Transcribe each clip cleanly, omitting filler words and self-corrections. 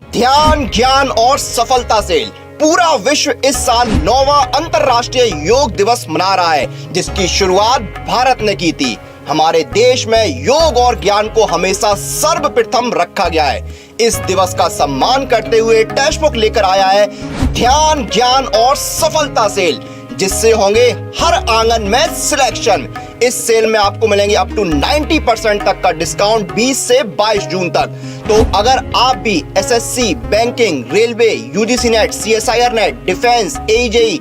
ध्यान, ज्ञान और सफलता सेल। पूरा विश्व इस साल 9वां अंतर्राष्ट्रीय योग दिवस मना रहा है, जिसकी शुरुआत भारत ने की थी। हमारे देश में योग और ज्ञान को हमेशा सर्वप्रथम रखा गया है। इस दिवस का सम्मान करते हुए टेस्टबुक लेकर आया है ध्यान, ज्ञान और सफलता सेल, जिससे होंगे हर आंगन में सिलेक्शन। इस सेल में आपको मिलेंगे अप टू 90% तक का डिस्काउंट 20 से 22 जून तक। तो अगर आप भी SSC, banking, railway, UGC NET, CSIR NET, defence, AJE,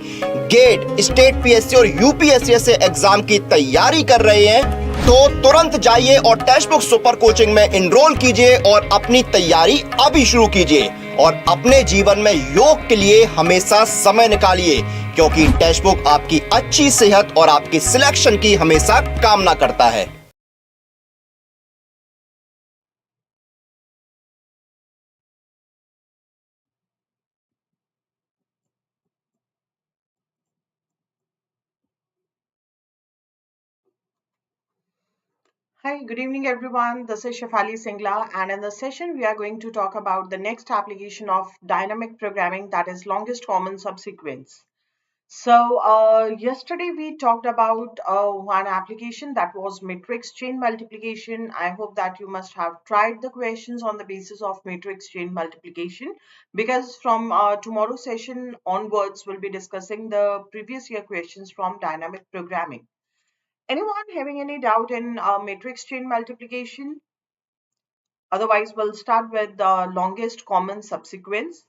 GATE, state PSC और यूपीएससी से एग्जाम की तैयारी कर रहे हैं, तो तुरंत जाइए और टेस्टबुक सुपर कोचिंग में इनरोल कीजिए और अपनी तैयारी अभी शुरू कीजिए और अपने जीवन में योग के लिए हमेशा समय निकालिए, क्योंकि टेस्टबुक आपकी अच्छी सेहत और आपकी सिलेक्शन की हमेशा कामना करता है। Hi, good evening everyone. This is Shefali Singla, and in this session we are going to talk about the next application of dynamic programming, that is longest common subsequence. So yesterday we talked about one application that was matrix chain multiplication. I hope that you must have tried the questions on the basis of matrix chain multiplication, because from tomorrow's session onwards we'll be discussing the previous year questions from dynamic programming. Anyone having any doubt in matrix chain multiplication? Otherwise, we'll start with the longest common subsequence.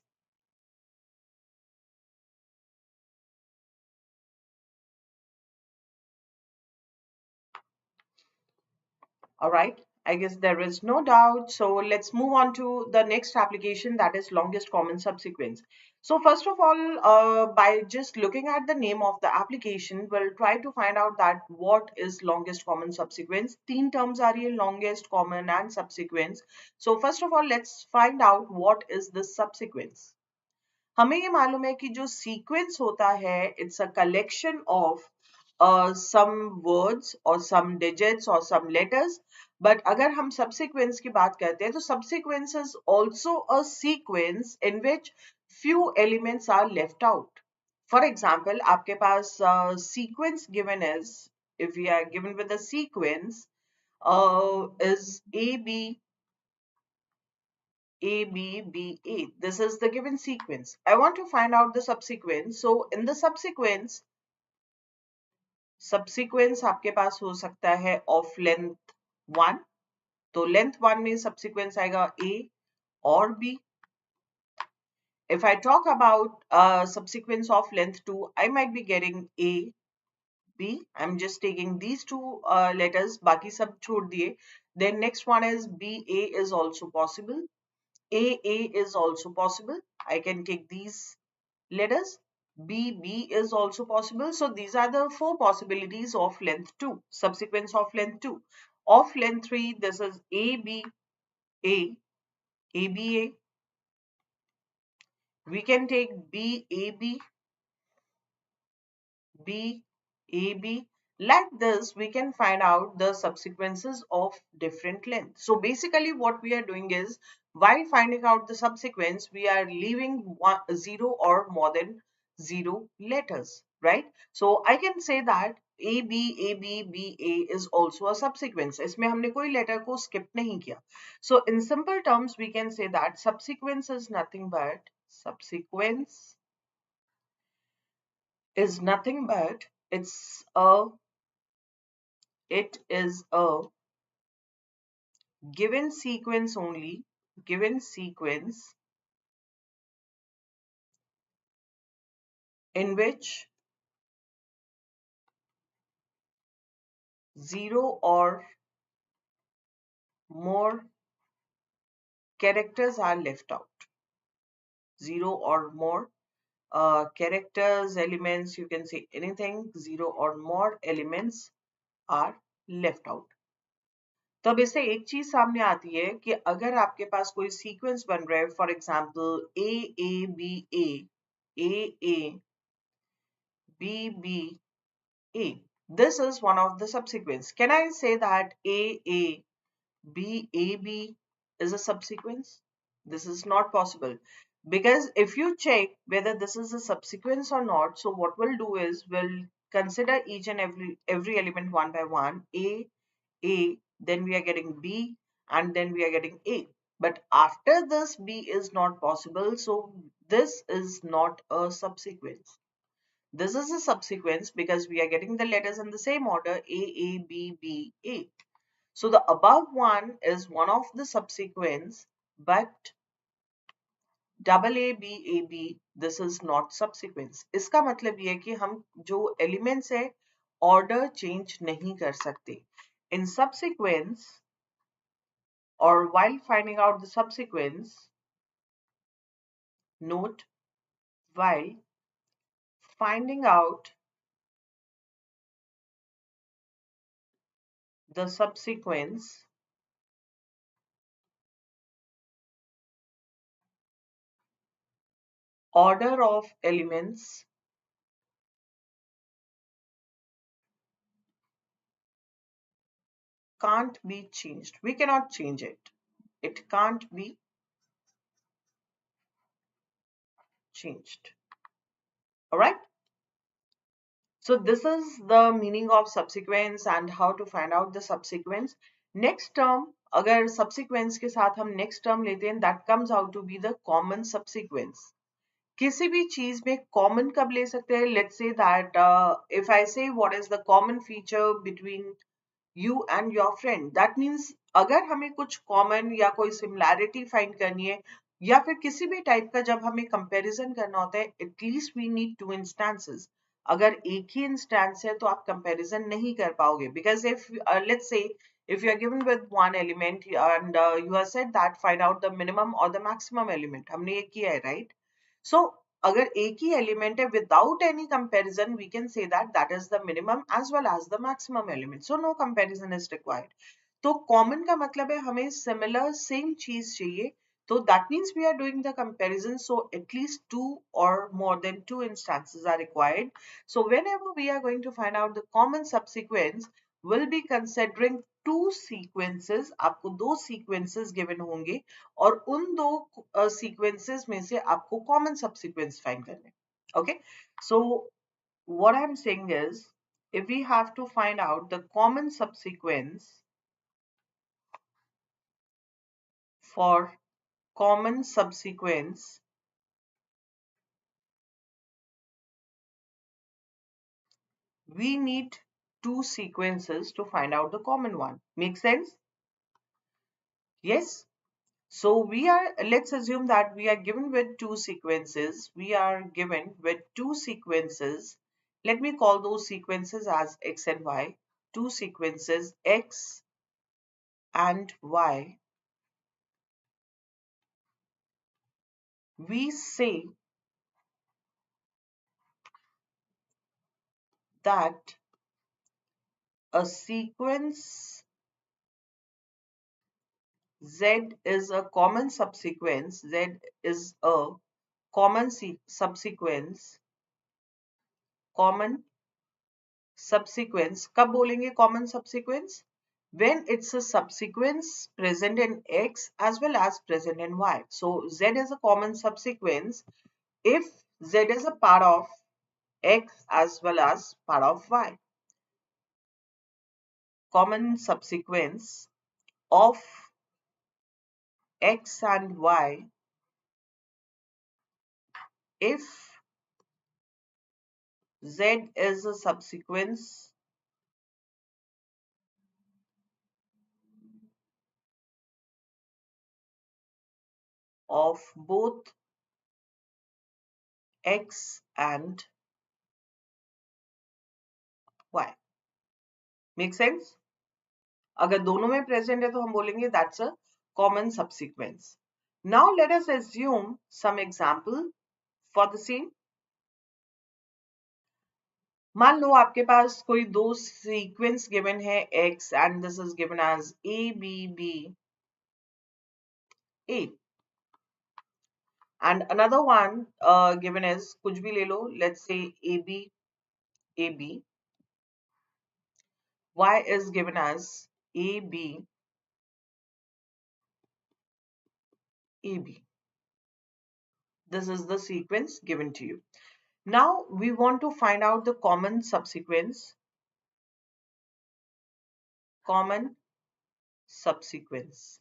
All right, I guess there is no doubt. So let's move on to the next application, that is longest common subsequence. So first of all, by just looking at the name of the application, we'll try to find out that what is longest common subsequence. Teen terms are here, longest, common and subsequence. So first of all, let's find out what is the subsequence. हमें ये मालूम है कि जो sequence होता है, it's a collection of some words or some digits or some letters. But अगर हम subsequence की बात करते हैं, तो subsequence is also a sequence in which few elements are left out. For example, आपके पास sequence given is, if we are given with a sequence is AB, A, B, B, A. This is the given sequence. I want to find out the subsequence. So in the subsequence आपके पास हो सकता है of length 1. तो length 1 में subsequence आएगा A or B. If I talk about subsequence of length 2, I might be getting A, B. I'm just taking these two letters, बाकी सब छोड़ दिए. Then next one is BA is also possible. AA is also possible. I can take these letters. BB is also possible. So these are the four possibilities of length 2, subsequence of length 2. Of length 3, this is ABA, ABA. We can take BAB, BAB. Like this, we can find out the subsequences of different lengths. So basically what we are doing is, while finding out the subsequence, we are leaving 0 or more than 0 letters, right? So I can say that AB, AB, BA is also a subsequence. इसमें हमने कोई letter को skip नहीं किया. So in simple terms, we can say that subsequence is nothing but it is a given sequence only, given sequence in which 0 or more characters are left out. 0 or more characters, elements, you can say anything, 0 or more elements are left out. तो अब इससे एक चीज सामने आती है कि अगर आपके पास कोई सीक्वेंस बन रहा है, for example A B A. This is one of the subsequence. Can I say that A B is a subsequence? This is not possible, because if you check whether this is a subsequence or not, so what we'll do is we'll consider each and every element one by one. A, then we are getting B, and then we are getting A. But after this, B is not possible, so this is not a subsequence. This is a subsequence because we are getting the letters in the same order: A, B, B, A. So the above one is one of the subsequence, but double A B this is not subsequence. इसका मतलब ये है कि हम जो elements है order change नहीं कर सकते in subsequence, or while finding out the subsequence. Note, while finding out the subsequence, order of elements can't be changed. We cannot change it. It can't be changed. All right. So this is the meaning of subsequence and how to find out the subsequence. Next term, अगर subsequence के साथ हम next term लेते हैं, that comes out to be the common subsequence. किसी भी चीज में common कब ले सकते हैं? Let's say that if I say what is the common feature between you and your friend, that means अगर हमें कुछ common या कोई similarity find करनी है, या फिर किसी भी टाइप का जब हमें कंपैरिजन करना होता है, at least we need two instances. अगर एक ही इंस्टेंस है तो आप कंपैरिजन नहीं कर पाओगे, because if let's say if you are given with one element and you are said that find out the minimum or the maximum element, हमने ये किया है, right? So अगर एक ही element है, without any comparison we can say that that is the minimum as well as the maximum element, so no comparison is required. तो common का मतलब है हमें similar same चीज चाहिए, so that means we are doing the comparison, so at least two or more than two instances are required. So whenever we are going to find out the common subsequence, we'll be considering two sequences. आपको दो sequences given होंगे और उन दो sequences में से आपको common subsequence find करने. Okay, so what I'm saying is, if we have to find out the common subsequence for common subsequence, we need two sequences to find out the common one. Make sense? Yes. So we are, let's assume that we are given with two sequences. We are given with two sequences. Let me call those sequences as X and Y. Two sequences X and Y. We say that a sequence Z is a common subsequence. Z is a common subsequence. Common subsequence. कब बोलेंगे common subsequence? When it's a subsequence present in X as well as present in Y. So Z is a common subsequence if Z is a part of X as well as part of Y. Common subsequence of X and Y if Z is a subsequence of both X and Y. Make sense? अगर दोनों में present है तो हम बोलेंगे that's a common subsequence. Now let us assume some example for the same. मान लो आपके पास कोई दो sequence given है X and this is given as A B B A, and another one given is कुछ भी ले लो, let's say A B A B. Y is given as A B AB. This is the sequence given to you. Now we want to find out the common subsequence. Common subsequence.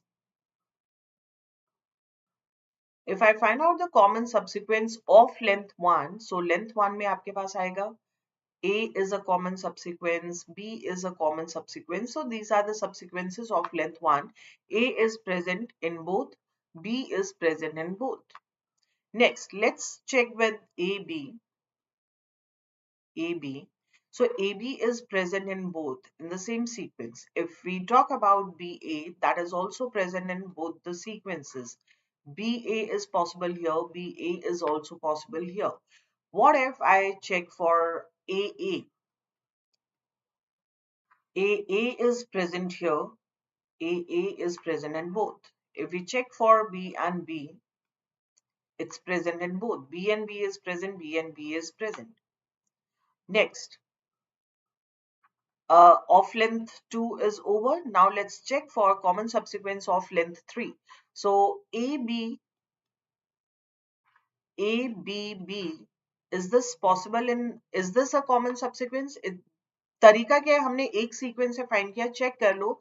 If I find out the common subsequence of length 1, so length 1 में आपके पास आएगा A is a common subsequence, B is a common subsequence. So these are the subsequences of length 1. A is present in both, B is present in both. Next, let's check with AB. AB. So AB is present in both in the same sequence. If we talk about BA, that is also present in both the sequences. BA is possible here, BA is also possible here. What if I check for AA? AA is present here, AA is present in both. If we check for B and B, it's present in both. B and B is present, B and B is present. Next, of length 2 is over. Now let's check for common subsequence of length 3. So ABB, is this possible in, is this a common subsequence? तरीका क्या है, हमने एक sequence से find किया, check कर लो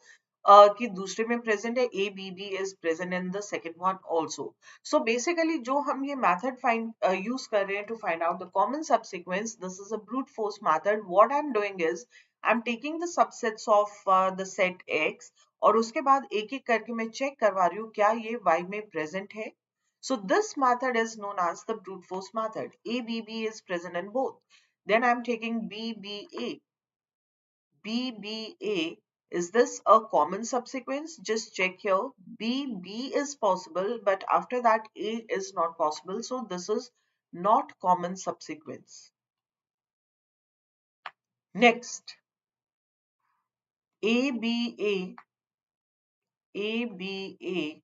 कि दूसरे में प्रेजेंट है, A B B is present in the second one also. So basically जो हम ये मेथड फाइंड यूज कर रहे हैं to find out the common subsequence, this is a brute force method. What I am doing is I am taking the subsets of the set X और उसके बाद एक एक करके मैं चेक करवा रही हूँ क्या ये y में प्रेजेंट है. So this method is known as the brute force method. ABB is present in both. Then I'm taking BBA. BBA, is this a common subsequence? Just check here. BB is possible, but after that A is not possible. So this is not common subsequence. Next, ABA, ABA,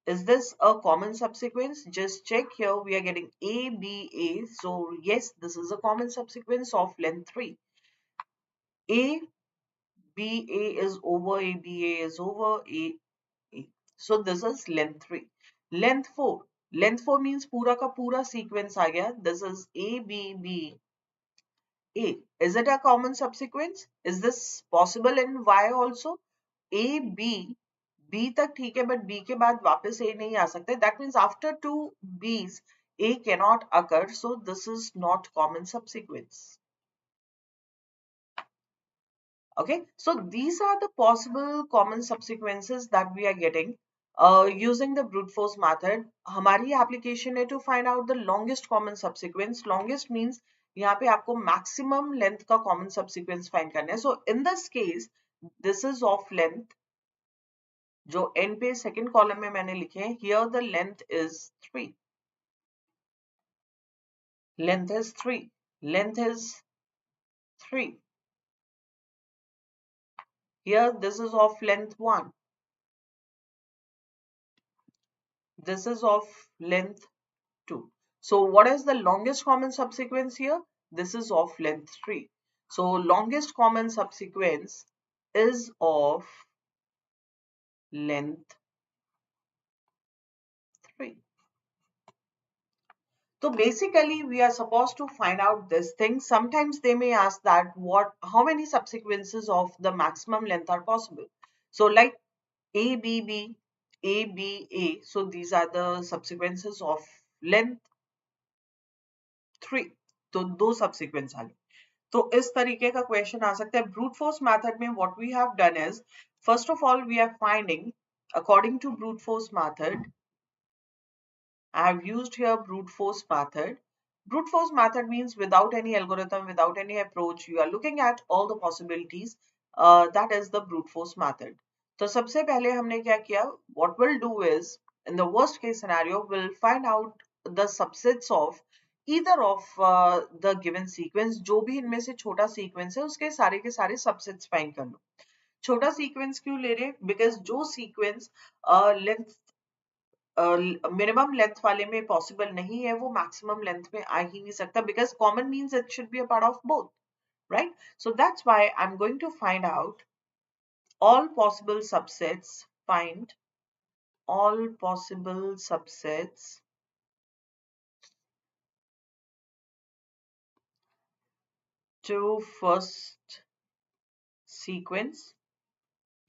is this a common subsequence? Just check here. We are getting ABA. So yes, this is a common subsequence of length 3. ABA is over, ABA is over, A. So this is length 3. Length 4. Length 4 means पूरा का पूरा sequence आ गया. This is ABB. A. Is it a common subsequence? Is this possible in Y also? A, B. B तक ठीक है, but B के बाद वापस A नहीं आ सकते. That means after two B's, A cannot occur. So this is not common subsequence. Okay, so these are the possible common subsequences that we are getting using the brute force method. हमारी application है to find out the longest common subsequence. Longest means यहाँ पे आपको maximum length का common subsequence find करना है. So in this case, this is of length. जो end पे second column में मैंने लिखे हैं. Here the length is 3. Length is 3. Length is 3. Here this is of length 1. This is of length 2. So what is the longest common subsequence here? This is of length 3. So longest common subsequence is of length 3. So basically we are supposed to find out this thing. Sometimes they may ask that how many subsequences of the maximum length are possible. So like ABB, ABA. So these are the subsequences of length 3. तो दो subsequence आ गए. तो इस तरीके का question आ सकता है. ब्रूट फोर्स मेथड में what we have done is, first of all we are finding according to brute force method. I have used here brute force method. Brute force method means without any algorithm, without any approach, you are looking at all the possibilities. That is the brute force method. तो सबसे पहले हमने क्या किया? What we'll do is, in the worst case scenario, we'll find out the subsets of either of the given sequence. जो भी इनमें से छोटा sequence है, उसके के सारे subsets find कर लो. छोटा sequence क्यों ले रहे? Because जो sequence length मिनिमम लेंथ वाले में पॉसिबल नहीं है, वो मैक्सिमम लेंथ में आ ही नहीं सकता, because common means it should be a part of both, right? So that's why I am going to find out all possible subsets, find all possible subsets to first sequence.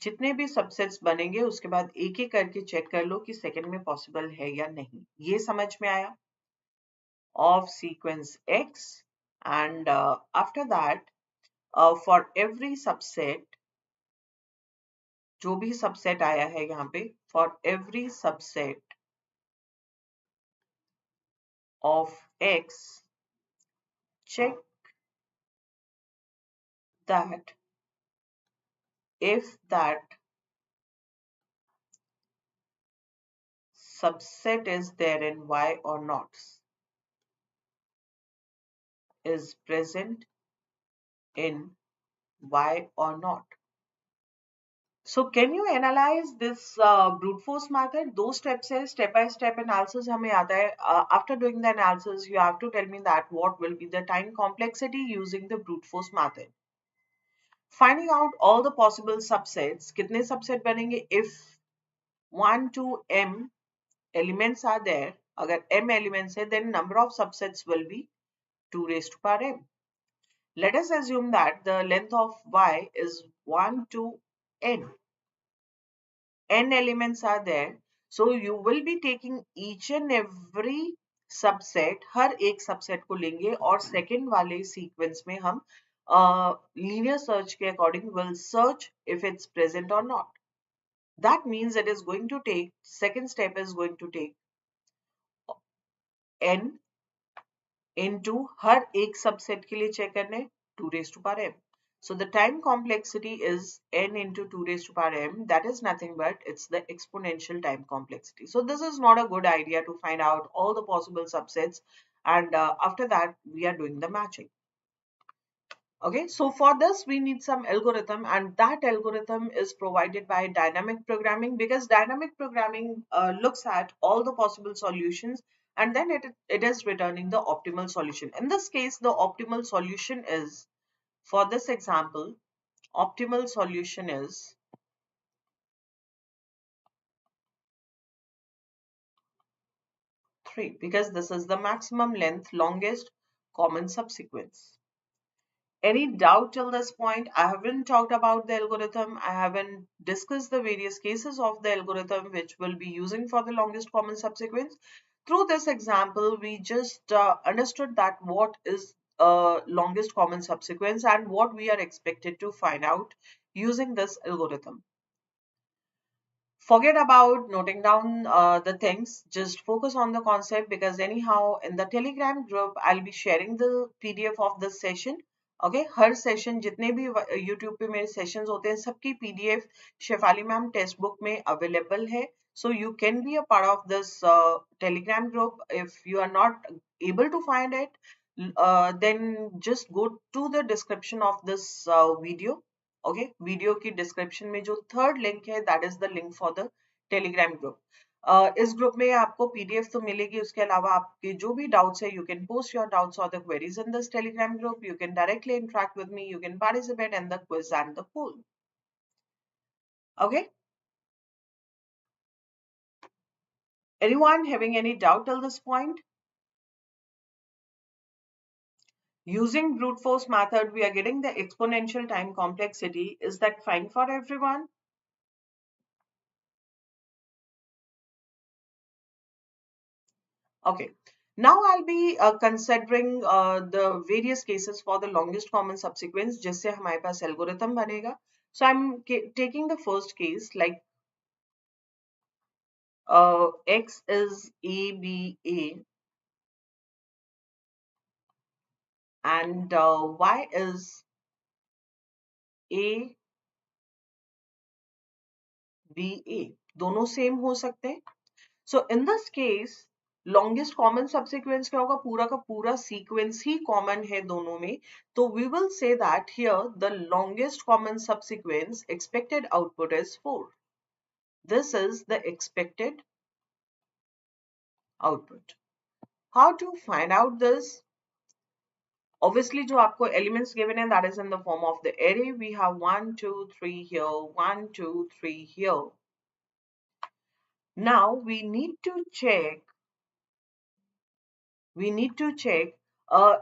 जितने भी subsets बनेंगे उसके बाद एक एक करके check कर लो कि सेकंड में पॉसिबल है या नहीं. ये समझ में आया? Of sequence X, and after that for every subset, जो भी सबसेट आया है यहाँ पे, for every subset of X, check that if that subset is there in Y or not, is present in Y or not. So can you analyze this brute force method? दो steps है, step by step analysis हमें आता है. After doing the analysis, you have to tell me that what will be the time complexity using the brute force method. Finding out all the possible subsets. कितने subset बनेंगे? If 1 to m elements are there, अगर m elements है, then number of subsets will be 2 raised to power m. Let us assume that the length of y is 1 to n. N elements are there, so you will be taking each and every subset, हर एक subset को लेंगे और second वाले sequence में हम linear search के according will search if it's present or not. That means it is going to take, second step is going to take n into हर एक subset के लिए check करने 2 raised to power m. So the time complexity is n into 2 raised to power m. That is nothing but it's the exponential time complexity. So this is not a good idea to find out all the possible subsets, and after that we are doing the matching. Okay, so for this we need some algorithm, and that algorithm is provided by dynamic programming, because dynamic programming looks at all the possible solutions and then it is returning the optimal solution. In this case, the optimal solution is, for this example, optimal solution is 3, because this is the maximum length, longest common subsequence. Any doubt till this point? I haven't talked about the algorithm. I haven't discussed the various cases of the algorithm which we'll be using for the longest common subsequence. Through this example, we just understood that what is longest common subsequence and what we are expected to find out using this algorithm. Forget about noting down the things, just focus on the concept, because anyhow in the Telegram group I'll be sharing the PDF of this session. Okay, her session जितने भी YouTube पे मेरे sessions होते हैं सबकी PDF Shefali ma'am text book में available है. So you can be a part of this Telegram group. If you are not able to find it, then just go to the description of this video. Okay, video की description में जो third link है that is the link for the Telegram group. इस group में आपको PDF तो मिलेगी, उसके अलावा आपके जो भी डाउट्स है you can post your doubts और the queries in this Telegram group. You can directly interact with me, you can participate in the quiz and the poll. Okay, anyone having any doubt till this point? Using brute force method we are getting the exponential time complexity. Is that fine for everyone? Okay, now I'll be considering the various cases for the longest common subsequence जिससे हमारे पास algorithm बनेगा. So I'm taking the first case, like X is A, B, A, and Y is A, B, A. दोनों same हो सकते हैं. So in this case, longest common subsequence क्या होगा? पूरा का पूरा sequence ही common है दोनों में. तो we will say that here the longest common subsequence expected output is 4. This is the expected output. How to find out this? Obviously जो आपको elements given है that is in the form of the array. We have 1, 2, 3 here, 1, 2, 3 here. Now we need to check, uh,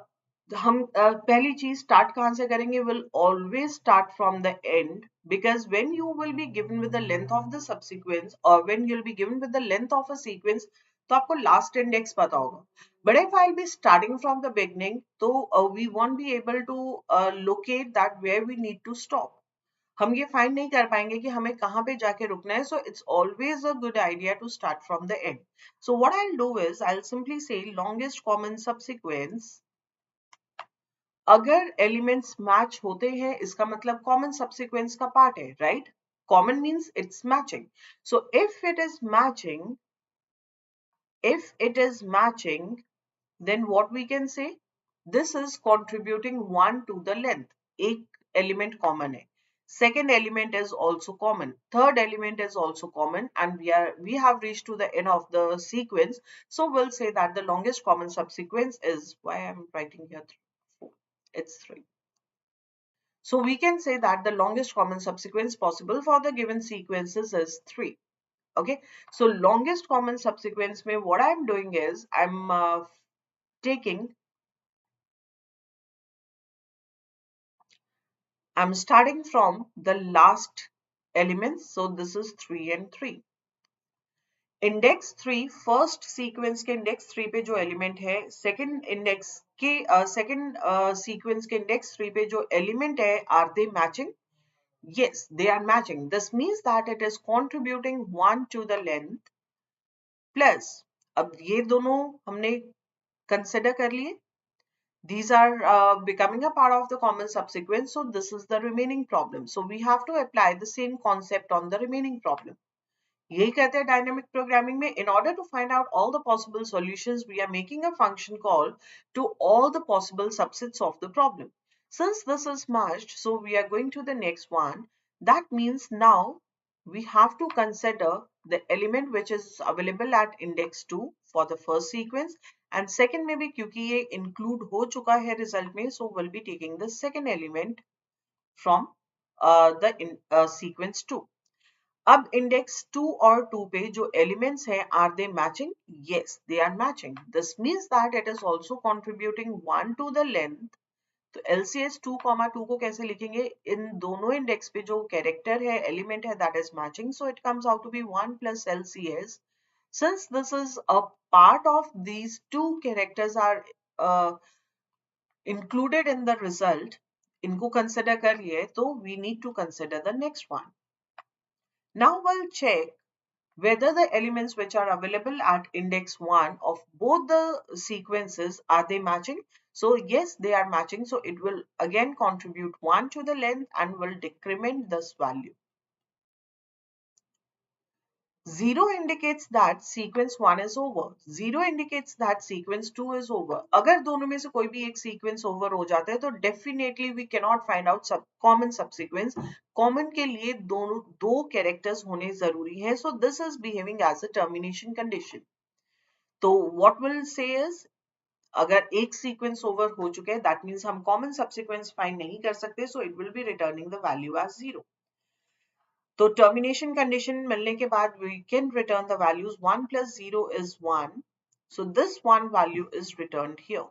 हम पहली चीज start कहाँ से करेंगे? Will always start from the end, because when you will be given with the length of the subsequence, or when you'll be given with the length of a sequence, तो आपको last index पता होगा. But if I'll be starting from the beginning, तो we won't be able to locate that where we need to stop. हम ये find नहीं कर पाएंगे कि हमें कहाँ पे जाके रुकना है. So it's always a good idea to start from the end. So what I will do is I will simply say longest common subsequence. अगर एलिमेंट्स मैच होते हैं, इसका मतलब कॉमन सबसीक्वेंस का पार्ट है, right? Common means it's matching. So if it is matching, then what we can say, this is contributing 1 to the length. एक element common है, second element is also common, third element is also common, and we have reached to the end of the sequence. So we'll say that the longest common subsequence is, why I'm writing here 4, it's 3. So we can say that the longest common subsequence possible for the given sequences is 3. Okay, so longest common subsequence mein what I'm doing is I'm starting from the last elements. So this is 3 and 3. Index 3, first sequence के index 3 पे जो element है, second index के second sequence के index 3 पे जो element है, are they matching? Yes, they are matching. This means that it is contributing 1 to the length plus, अब ये दोनों हमने consider कर लिए. These are becoming a part of the common subsequence. So this is the remaining problem. So we have to apply the same concept on the remaining problem. यही कहते हैं dynamic programming में, in order to find out all the possible solutions, we are making a function call to all the possible subsets of the problem. Since this is matched, so we are going to the next one. That means now we have to consider the element which is available at index 2 for the first sequence, and second में भी क्योंकि ये include हो चुका है result में, so we'll be taking the second element from the sequence 2. अब index 2 और 2 पे जो एलिमेंट्स हैं, are they matching? Yes, they are matching. This means that it is also contributing 1 to the length. तो LCS 2, 2 को कैसे लिखेंगे? इन दोनों इंडेक्स पे जो कैरेक्टर है, एलिमेंट है, that is matching, so it comes out to be 1 plus LCS. Since this is a part of these two characters are included in the result, इनको consider कर लिए, तो we need to consider the next one. Now we'll check whether the elements which are available at index 1 of both the sequences, are they matching? So yes, they are matching. So it will again contribute 1 to the length and will decrement this value. 0 indicates that sequence 1 is over. 0 indicates that sequence 2 is over. अगर दोनों में से कोई भी एक sequence over हो जाता है, तो definitely we cannot find out common subsequence. Common के लिए दो characters होने जरूरी है. So this is behaving as a termination condition. तो what we'll say is, अगर एक sequence over हो चुके हैं, that means हम common subsequence find नहीं कर सकते. So it will be returning the value as 0. तो termination condition मिलने के बाद we can return the values. 1 plus 0 is 1. So this one value is returned here.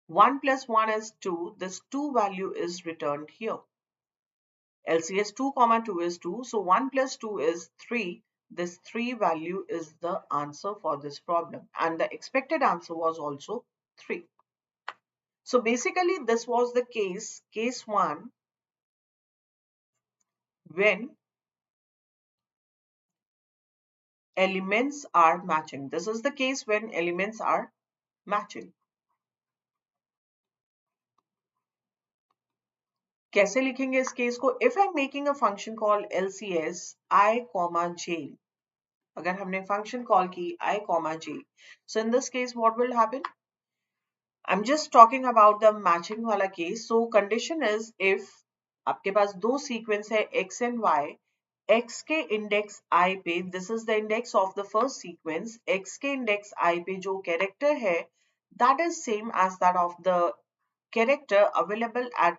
1 plus 1 is 2. This 2 value is returned here. LCS 2, 2 is 2. So 1 plus 2 is 3. This 3 value is the answer for this problem. And the expected answer was also 3. So basically this was the case 1, when elements are matching. This is the case when elements are matching. कैसे लिखेंगे इस case को? If I'm making a function called LCS I, j, अगर हमने function call की I, j, so in this case what will happen? I'm just talking about the matching वाला case. So condition is, if आपके पास दो sequence है x and y, x के index I पे, this is the index of the first sequence, x के index I पे जो character है, that is same as that of the character available at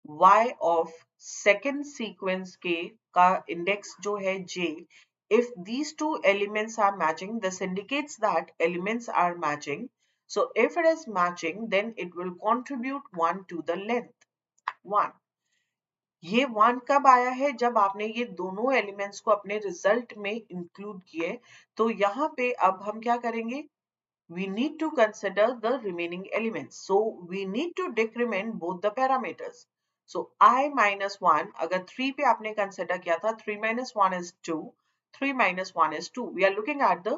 y of second sequence के का index जो है J, if these two elements are matching, this indicates that elements are matching. So if it is matching, then it will contribute 1 to the length 1. ये 1 कब आया है? जब आपने ये दोनों एलिमेंट्स को अपने रिजल्ट में इंक्लूड किए. तो यहाँ पे अब हम क्या करेंगे? We need to consider the remaining elements. So we need to decrement both the parameters. So I minus 1, अगर 3 पे आपने consider किया था, 3 minus 1 is 2, 3 minus 1 is 2. We are looking at the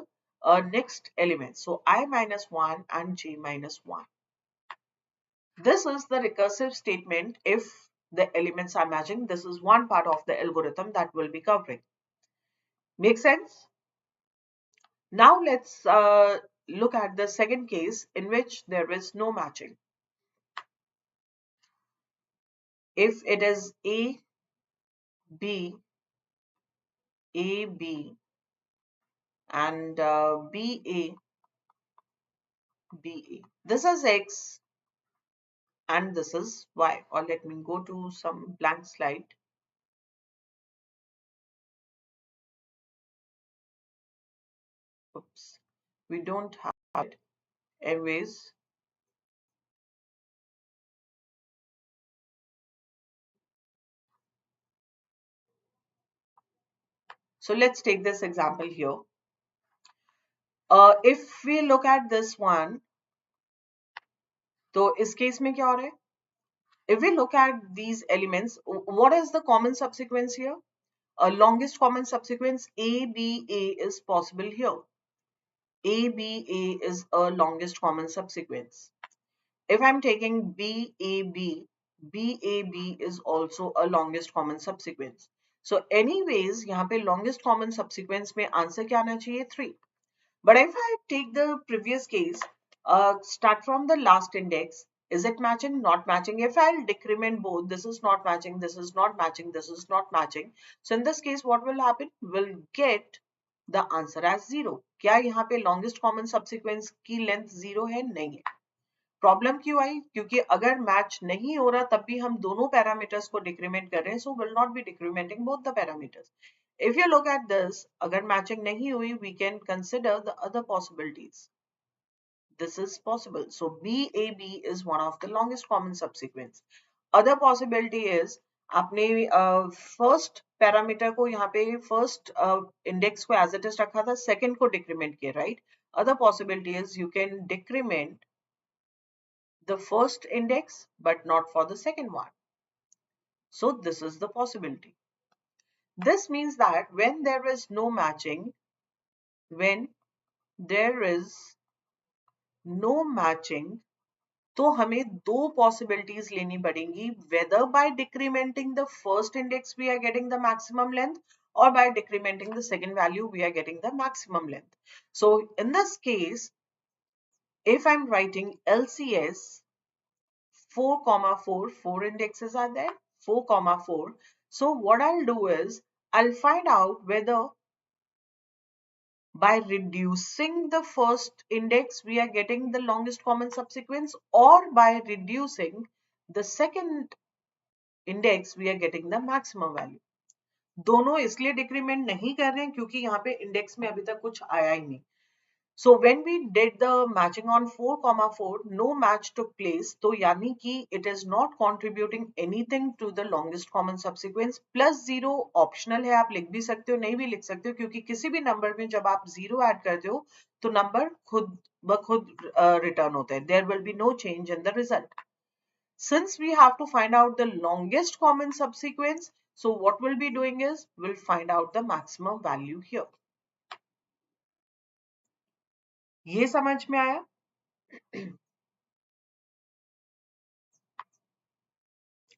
next element. So I minus 1 and J minus 1. This is the recursive statement if the elements are matching. This is one part of the algorithm that we'll be covering. Make sense? Now let's look at the second case in which there is no matching. If it is A, B, A, B, and B, A, B, A. This is X and this is Y. Or let me go to some blank slide. Oops, we don't have it. Anyways, so let's take this example here. If we look at this one, तो इस case में क्या हो रहा है? If we look at these elements, what is the common subsequence here? A longest common subsequence ABA is possible here. ABA is a longest common subsequence. If I'm taking BAB, BAB is also a longest common subsequence. So anyways, यहाँ पे longest common subsequence में answer क्या आना चाहिए? 3. But if I take the previous case, start from the last index, is it matching? Not matching. If I'll decrement both, this is not matching, this is not matching, this is not matching. So in this case, what will happen? We'll get the answer as 0. क्या यहाँ पे longest common subsequence की length 0 है? नहीं है. Problem क्यों आई? क्योंकि अगर मैच नहीं हो रहा तब भी हम दोनों पैरामीटर्स को डिक्रीमेंट कर रहे हैं, so will not be decrementing both the parameters. If you look at this, अगर मैचिंग नहीं हुई, we can consider the other possibilities. This is possible. So BAB is one of the longest common subsequence. Other possibility is आपने first parameter को यहाँ पे first index को as it is रखा था, सेकंड को डिक्रीमेंट किया, right? Other possibility is you can decrement the first index but not for the second one. So this is the possibility. This means that when there is no matching, when there is no matching, तो हमें दो possibilities लेनी पड़ेंगी, whether by decrementing the first index we are getting the maximum length, or by decrementing the second value we are getting the maximum length. So in this case, if I'm writing LCS 4, 4 indexes are there, 4, 4. So what I'll do is, I'll find out whether by reducing the first index we are getting the longest common subsequence, or by reducing the second index we are getting the maximum value. दोनों इसलिए decrement नहीं कर रहे हैं क्योंकि यहाँ पे index में अभी तक कुछ आया ही नहीं. So when we did the matching on 4, 4, no match took place. तो यानी कि it is not contributing anything to the longest common subsequence. Plus 0 optional है, आप लिख भी सकते हो, नहीं भी लिख सकते हो, क्योंकि किसी भी नंबर में जब आप 0 ऐड करते हो तो नंबर खुद ब खुद रिटर्न होता है. There will be no change in the result. Since we have to find out the longest common subsequence, so what we'll be doing is we'll find out the maximum value here. ये समझ में आया?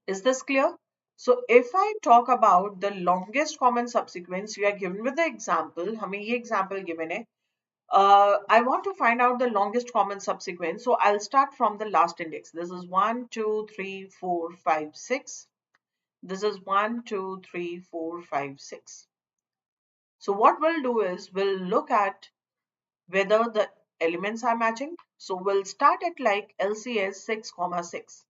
Is this clear? So if I talk about the longest common subsequence, we are given with the example. हमें ये example given है. I want to find out the longest common subsequence. So I'll start from the last index. This is 1, 2, 3, 4, 5, 6. This is 1, 2, 3, 4, 5, 6. So what we'll do is we'll look at whether the elements are matching. So we'll start at like LCS 6, 6.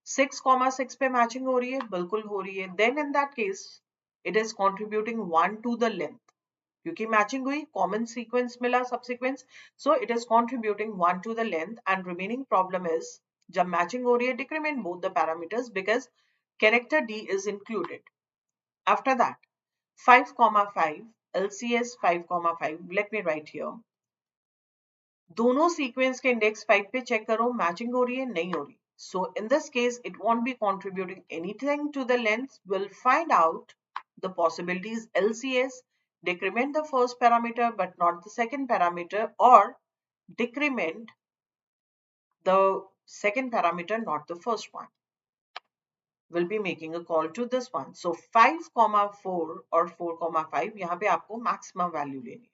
6, 6 पे matching हो रही है, बिल्कुल हो रही है. Then in that case, it is contributing 1 to the length. क्योंकि matching हुई, कॉमन सीक्वेंस मिला subsequence, so it is contributing 1 to the length and remaining problem is जब मैचिंग हो रही है decrement both the parameters because character D is included. After that 5,5 LCS 5,5, let me write here. दोनों सीक्वेंस के index 5 पे check करो, matching हो रही है नहीं हो रही. So in this case it won't be contributing anything to the length. We'll find out the possibilities. LCS decrement the first parameter but not the second parameter, or decrement the second parameter not the first one. We'll be making a call to this one. So 5,4 or 4,5 यहाँ पे आपको maximum value लेनी है.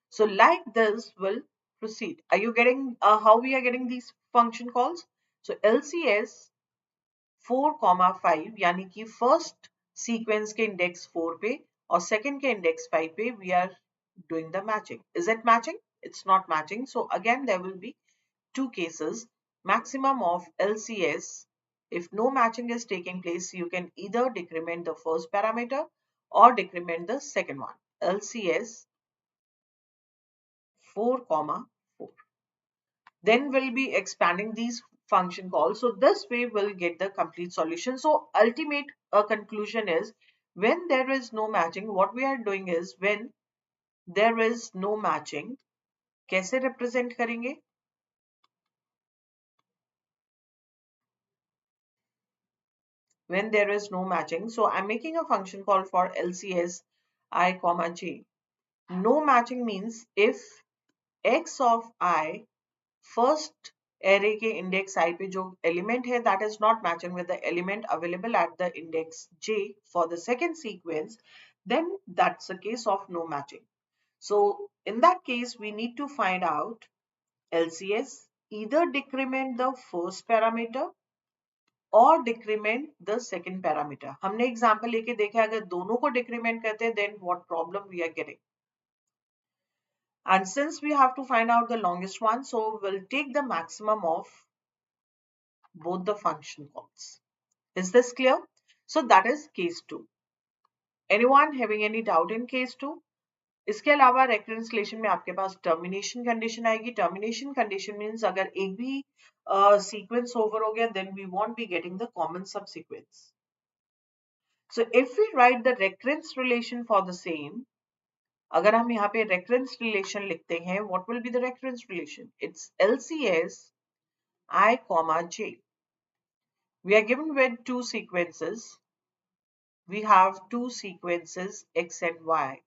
So like this will proceed. Are you getting how we are getting these function calls? So LCS 4,5 यानी कि first sequence के index 4 पे और second के index 5 पे we are doing the matching. Is it matching? It's not matching. So again there will be two cases. Maximum of LCS, if no matching is taking place, you can either decrement the first parameter or decrement the second one. LCS 4,4. Then we'll be expanding these function calls. So this way we'll get the complete solution. So ultimate conclusion is when there is no matching, what we are doing is when there is no matching, कैसे represent करेंगे? When there is no matching, so I'm making a function call for LCS I comma j. No matching means if x of I first array के index I पे जो element है that is not matching with the element available at the index j for the second sequence, then that's a case of no matching. So in that case we need to find out LCS, either decrement the first parameter और decrement the second parameter. हमने example लेके देखा अगर दोनों को decrement करते हैं then what problem we are getting. And since we have to find out the longest one, so we'll take the maximum of both the function calls. Is this clear? So that is case 2. Anyone having any doubt in case 2? इसके अलावा reference relation में आपके पास termination condition आएगी. Termination condition means अगर एक भी sequence over हो गया then we won't be getting the common subsequence. So if we write the recurrence relation for the same, अगर हम यहाँ पे recurrence relation लिखते हैं, what will be the recurrence relation? It's LCS I comma j. We are given with two sequences. We have two sequences x and y.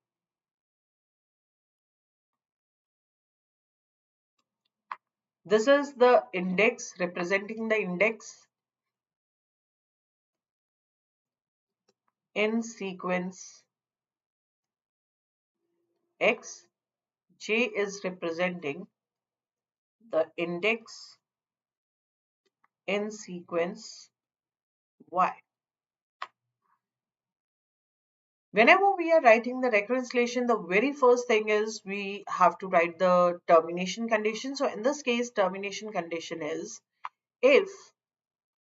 This is the index representing the index in sequence x. J is representing the index in sequence y. Whenever we are writing the recurrence relation, the very first thing is we have to write the termination condition. So in this case, termination condition is if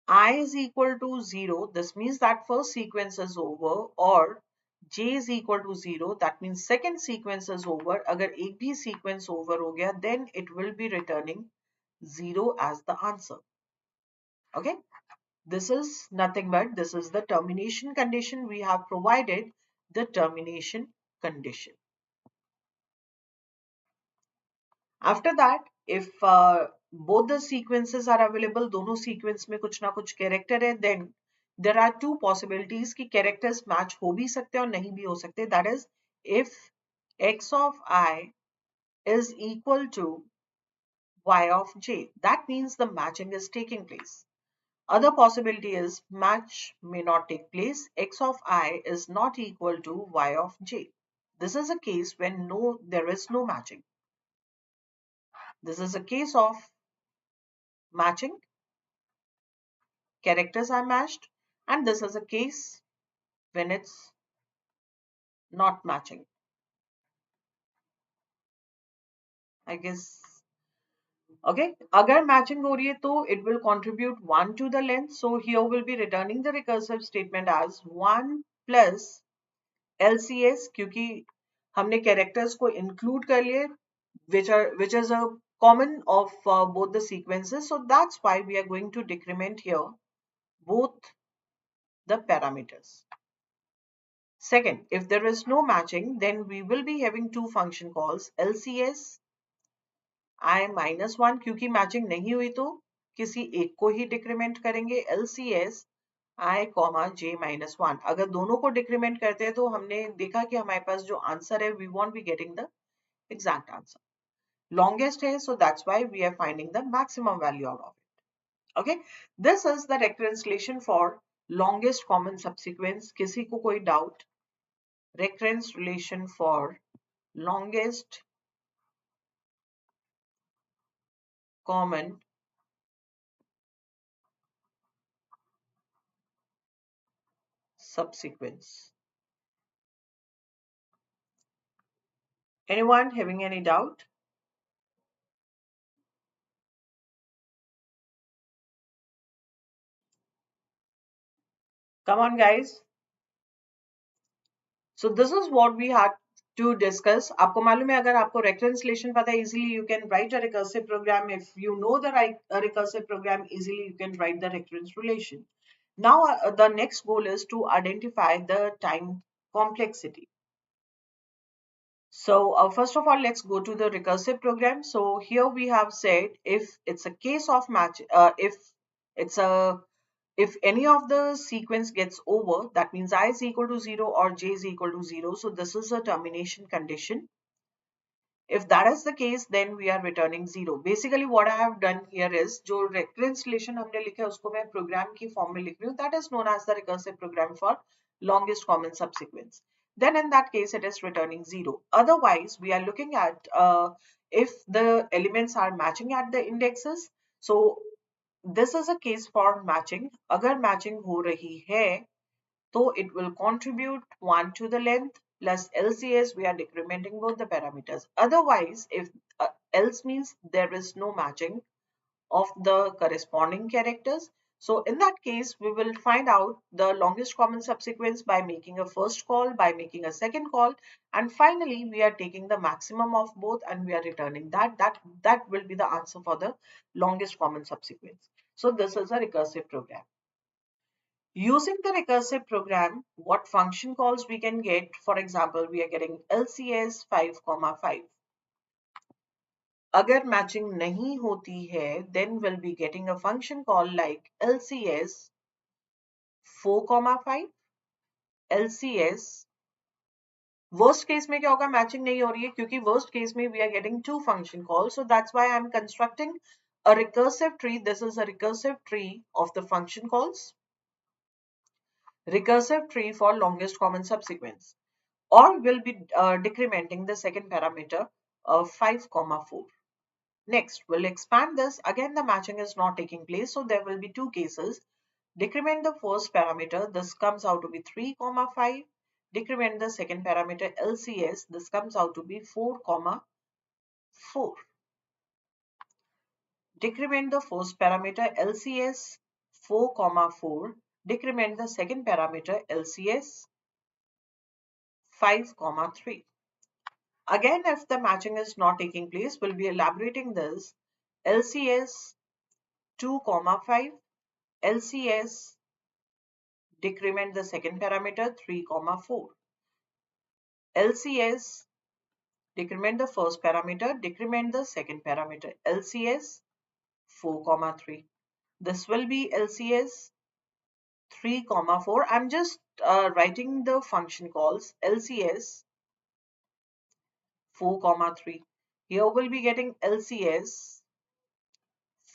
I is equal to 0, this means that first sequence is over, or j is equal to 0, that means second sequence is over. Agar ek bhi sequence over ho gaya, then it will be returning 0 as the answer. Okay. This is nothing but this is the termination condition. We have provided the termination condition. After that, if both the sequences are available, दोनों sequence में कुछ ना कुछ character है, then there are two possibilities कि characters match हो भी सकते हैं और नहीं भी हो सकते. That is, if x of I is equal to y of j, that means the matching is taking place. Other possibility is match may not take place. X of I is not equal to y of j. This is a case when there is no matching. This is a case of matching. Characters are matched, and this is a case when it's not matching. I guess. Okay. Agar matching ho rahi hai, to it will contribute 1 to the length. So here we'll be returning the recursive statement as 1 plus LCS क्योंकि हमने characters को include कर लिए which is a common of both the sequences, so that's why we are going to decrement here both the parameters. Second, if there is no matching, then we will be having two function calls LCS I minus 1 क्योंकि matching नहीं हुई तो किसी एक को ही decrement करेंगे LCS I comma J minus 1. अगर दोनों को डिक्रीमेंट करते हैं तो हमने देखा कि हमारे पास जो आंसर है we won't be getting the exact answer. Longest है so that's why we are finding the maximum value out of it. Okay, this is the recurrence for longest common subsequence. किसी को कोई doubt? Recurrence relation for longest common subsequence. Anyone having any doubt? Come on, guys. So this is what we had to discuss. आपको मालूम है अगर आपको recurrence relation पता है easily you can write a recursive program. If you know the recursive program easily you can write the recurrence relation. Now the next goal is to identify the time complexity. So first of all, let's go to the recursive program. So here we have said if it's a case of match, if any of the sequence gets over, that means I is equal to 0 or j is equal to 0. So this is a termination condition. If that is the case, then we are returning 0. Basically what I have done here is जो recurrence relation हमने लिखा है उसको मैं program की form में लिख रही हूँ. That is known as the recursive program for longest common subsequence. Then in that case it is returning 0. Otherwise we are looking at if the elements are matching at the indexes. So this is a case for matching. अगर matching हो रही है तो it will contribute 1 to the length plus LCS, we are decrementing both the parameters. Otherwise, if else means there is no matching of the corresponding characters. So in that case, we will find out the longest common subsequence by making a first call, by making a second call, and finally we are taking the maximum of both and we are returning that. That will be the answer for the longest common subsequence. So this is a recursive program. Using the recursive program, what function calls we can get? For example, we are getting LCS 5,5. अगर matching नहीं होती है, then we'll be getting a function call like LCS 4,5, LCS. Worst case में क्या होगा? Matching नहीं हो रही है क्योंकि worst case में we are getting two function calls. So that's why I'm constructing a recursive tree. This is a recursive tree of the function calls. Recursive tree for longest common subsequence. Or will be decrementing the second parameter of 5,4. Next, we'll expand this. Again, the matching is not taking place. So there will be two cases. Decrement the first parameter. This comes out to be 3,5. Decrement the second parameter LCS. This comes out to be 4,4. Decrement the first parameter LCS 4,4. Decrement the second parameter LCS 5,3. Again, if the matching is not taking place, we'll be elaborating this. LCS 2,5, LCS decrement the second parameter 3,4. LCS decrement the first parameter, decrement the second parameter. LCS 4,3. This will be LCS 3,4. I'm just writing the function calls LCS 4,3. Here we'll be getting LCS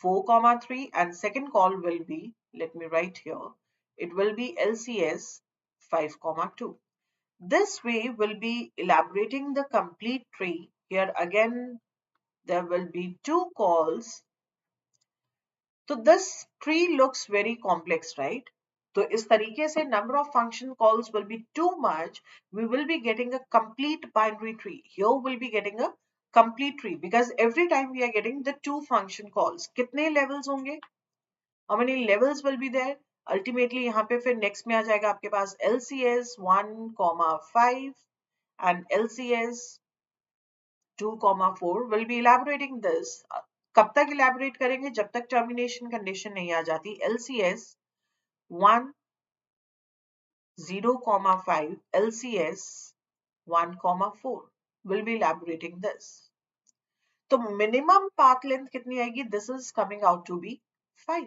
4,3 and second call will be, let me write here, it will be LCS 5,2. This way we'll be elaborating the complete tree. Here again there will be two calls. So this tree looks very complex, right? So इस तरीके से number of function calls will be too much. We will be getting a complete binary tree. Here we'll be getting a complete tree because every time we are getting the two function calls. कितने levels होंगे? How many levels will be there? Ultimately यहाँ पे फिर next में आ जाएगा आपके पास LCS 1,5 and LCS 2,4. Will be elaborating this. कब तक elaborate करेंगे? जब तक termination condition नहीं आ जाती. LCS 1 0,5 LCS 1,4 will be elaborating this. तो minimum path length कितनी आएगी? This is coming out to be 5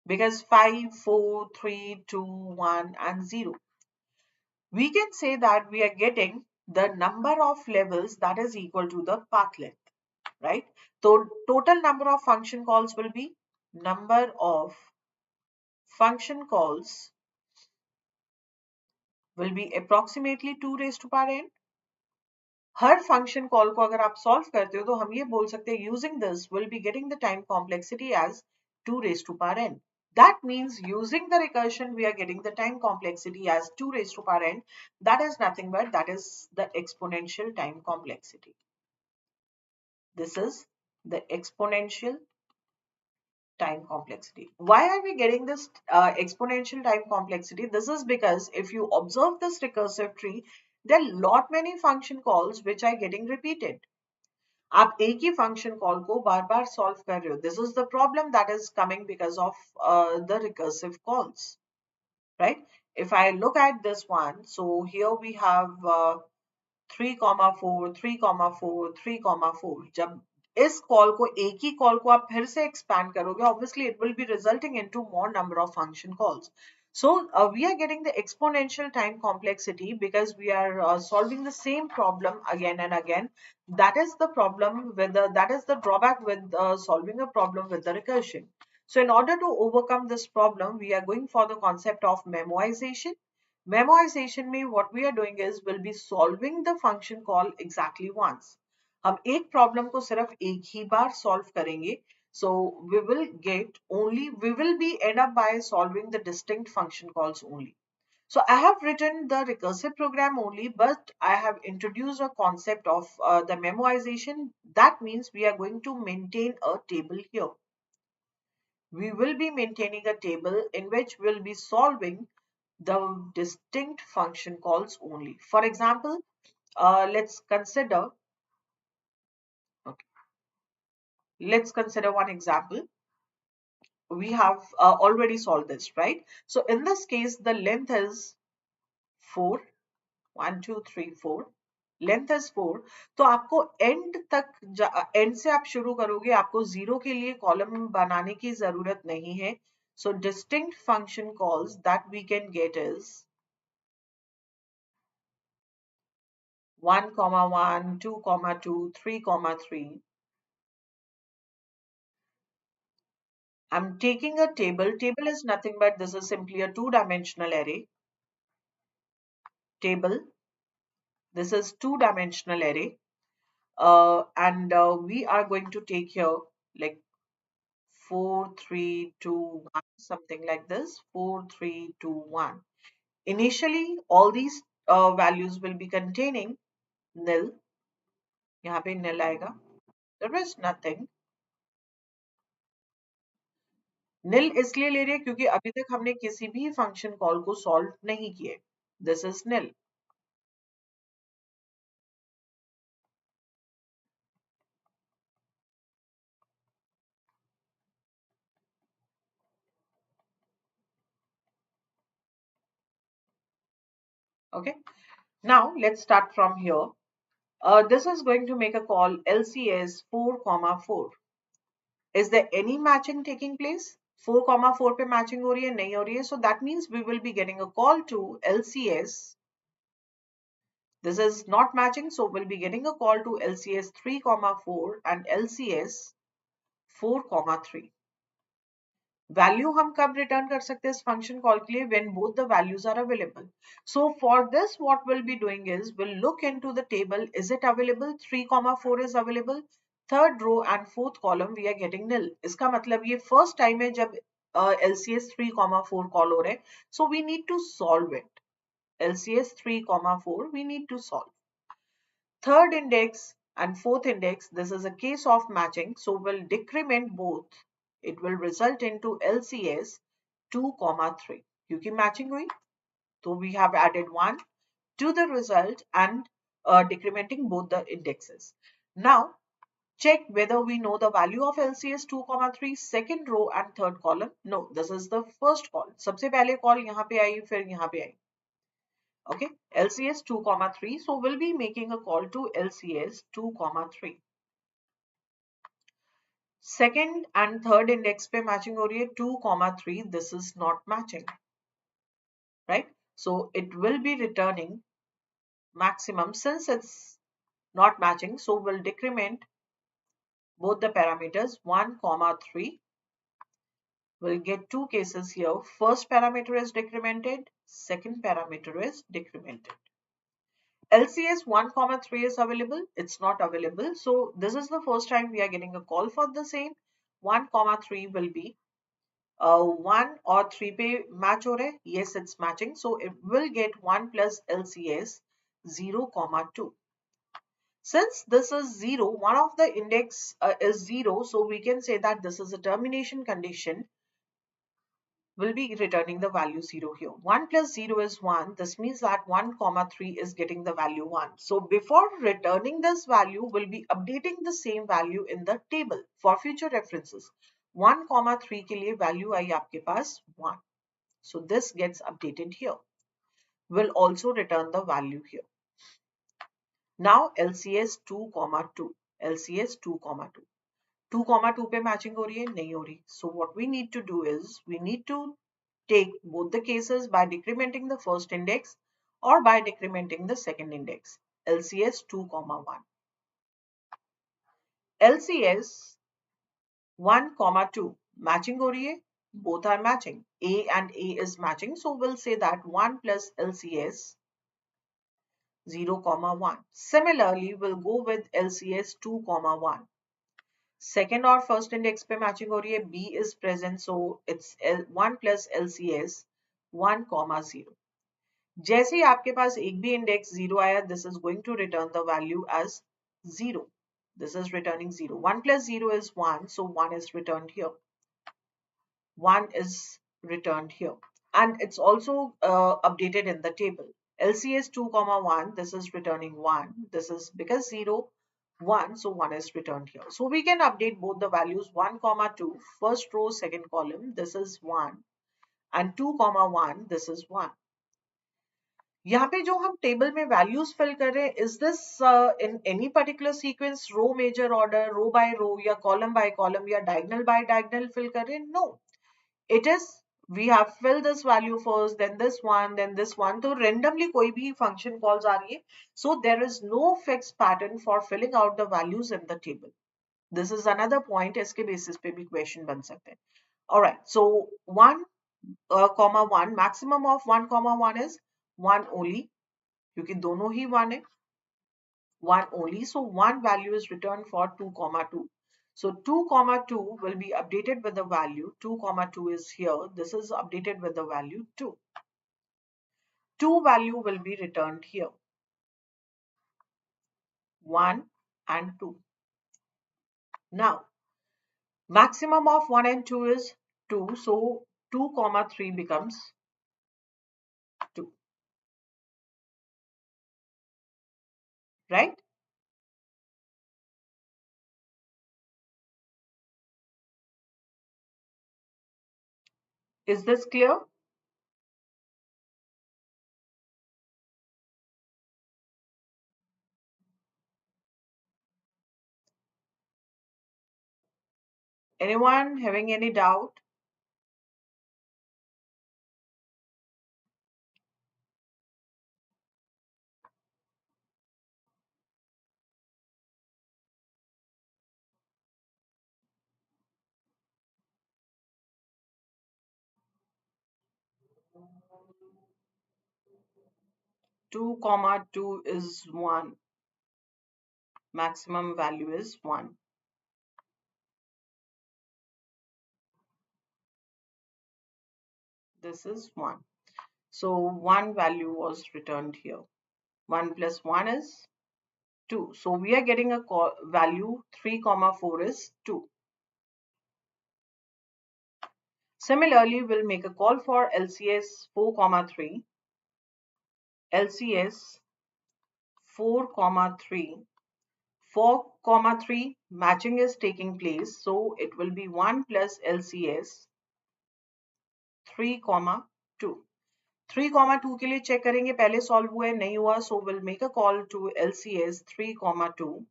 because 5, 4, 3, 2, 1 and 0. We can say that we are getting the number of levels that is equal to the path length, right? So total number of function calls will be number of function calls will be approximately 2 raised to power n. Her function call को अगर आप solve करते हो तो हम ये बोल सकते हैं using this will be getting the time complexity as 2 raised to power n. That means using the recursion we are getting the time complexity as 2 raised to power n. That is nothing but that is the exponential time complexity. This is the exponential time complexity. Why are we getting this exponential time complexity? This is because if you observe this recursive tree, there are lot many function calls which are getting repeated. आप एक ही function call को बार बार solve कर रहे हो. This is the problem that is coming because of the recursive calls, right? If I look at this one, so here we have 3,4, 3,4, 3,4. जब इस call को एक ही कॉल को आप फिर से एक्सपैंड करोगे, obviously it will be resulting into more number of function calls. So we are getting the exponential time complexity because we are solving the same problem again and again. That is the problem with that is the drawback with solving a problem with the recursion. So in order to overcome this problem, we are going for the concept of memoization. Memoization में what we are doing is we'll be solving the function call exactly once. हम एक problem को सिर्फ एक ही बार solve करेंगे. So we will be end up by solving the distinct function calls only. So I have written the recursive program only, but I have introduced a concept of the memoization. That means we are going to maintain a table here. We will be maintaining a table in which we'll be solving the distinct function calls only. For example, let's consider one example. We have already solved this, right? So in this case, the length is 4. 1, 2, 3, 4. Length is 4. तो आपको end से आप शुरू करोगे, आपको 0 के लिए column बनाने की जरूरत नहीं है. So distinct function calls that we can get is 1, 1, 2, 2, 3, 3. I'm taking a table. Table is nothing but this is simply a two-dimensional array. Table. This is two-dimensional array. And we are going to take here like 4, 3, 2, 1, something like this. 4, 3, 2, 1. Initially, all these values will be containing nil. यहाँ पे nil आएगा. There is nothing. Nil इसलिए ले रहे हैं क्योंकि अभी तक हमने किसी भी फंक्शन कॉल को सॉल्व नहीं किए. This is nil. Okay. Now let's start from here. This is going to make a call LCS 4, 4. Is there any matching taking place? 4, 4 पे matching हो रही है, नहीं हो रही है. So that means we will be getting a call to LCS. This is not matching, so we'll be getting a call to LCS 3, 4 and LCS 4, 3. Value हम कब return कर सकते हैं इस function call के लिए? When both the values are available. So for this, what we'll be doing is we'll look into the table. Is it available? 3, 4 is available. Third row and fourth column we are getting nil. इसका मतलब ये first time है जब LCS 3, 4 call हो रहे हैं. So we need to solve it. LCS 3, 4 we need to solve. Third index and fourth index, this is a case of matching, so we'll decrement both. It will result into LCS 2 comma 3 क्योंकि matching हुई तो we have added 1 to the result and decrementing both the indexes. Now check whether we know the value of LCS 2 comma 3 second row and third column. No, this is the first call. सबसे पहले call यहाँ पे आई फिर यहाँ पे आई. Okay, LCS 2 comma 3. So we'll be making a call to LCS 2 comma 3. Second and third index पे matching हो रही है 2 comma 3. This is not matching, right? So it will be returning maximum since it's not matching. So we'll decrement both the parameters 1 comma 3. We'll get two cases here. First parameter is decremented, second parameter is decremented. LCS 1 comma 3 is available, it's not available. So this is the first time we are getting a call for the same. 1 comma 3 will be 1 or 3 पे match हो रहा है. Yes, it's matching. So it will get 1 plus LCS 0 comma 2. Since this is 0, one of the index is 0, so we can say that this is a termination condition. Will be returning the value 0 here. 1 plus 0 is 1. This means that 1 comma 3 is getting the value 1. So before returning this value, we'll be updating the same value in the table for future references. 1 comma 3 के लिए value आई आपके पास 1. So this gets updated here. Will also return the value here. Now LCS 2 comma 2. LCS 2 comma 2. 2 comma 2 पे matching हो रही है नहीं हो रही. So what we need to do is we need to take both the cases by decrementing the first index or by decrementing the second index. LCS 2 comma 1. LCS 1 comma 2 matching हो रही है. Both are matching. A and A is matching. So we'll say that 1 plus LCS 0 comma 1. Similarly, we'll go with LCS 2 comma 1. Second or first index पे matching हो रही है. B is present, so it's 1 plus LCS 1 comma 0. जैसे ही आपके पास एक भी index 0 आया, this is going to return the value as 0. This is returning 0. 1 plus 0 is 1, so 1 is returned here. 1 is returned here. And it's also updated in the table. LCS 2 comma 1, this is returning 1. This is because 0 1, so 1 is returned here. So we can update both the values 1 comma 2, first row second column, this is 1, and 2 comma 1, this is 1. यहाँ पे जो हम table में values fill कर रहे हैं, is this in any particular sequence, row major order, row by row, या column by column, या डायगोनल बाय डायगोनल फिल कर रहे हैं? No, it is we have filled this value first, then this one. तो randomly कोई भी function calls आ रही है. So there is no fixed pattern for filling out the values in the table. This is another point. इसके basis पे भी question बन सकते हैं. Alright, so 1 comma 1, maximum of 1 comma 1 is 1 only. क्योंकि दोनों ही 1 है. 1 only. So 1 value is returned for 2 comma 2. So 2 comma 2 will be updated with the value. 2 comma 2 is here. This is updated with the value 2. 2 value will be returned here. 1 and 2. Now, maximum of 1 and 2 is 2. So 2 comma 3 becomes 2. Right? Is this clear? Anyone having any doubt? Two comma 2 is 1. Maximum value is 1. This is 1. So 1 value was returned here. 1 plus 1 is 2. So we are getting a value 3 comma 4 is 2. Similarly, we'll make a call for LCS 4,3, LCS 4,3. 4,3 matching is taking place, so it will be 1 plus LCS 3,2. 3,2 के लिए check करेंगे, पहले solve हुआ है नहीं हुआ, so we'll make a call to LCS 3,2.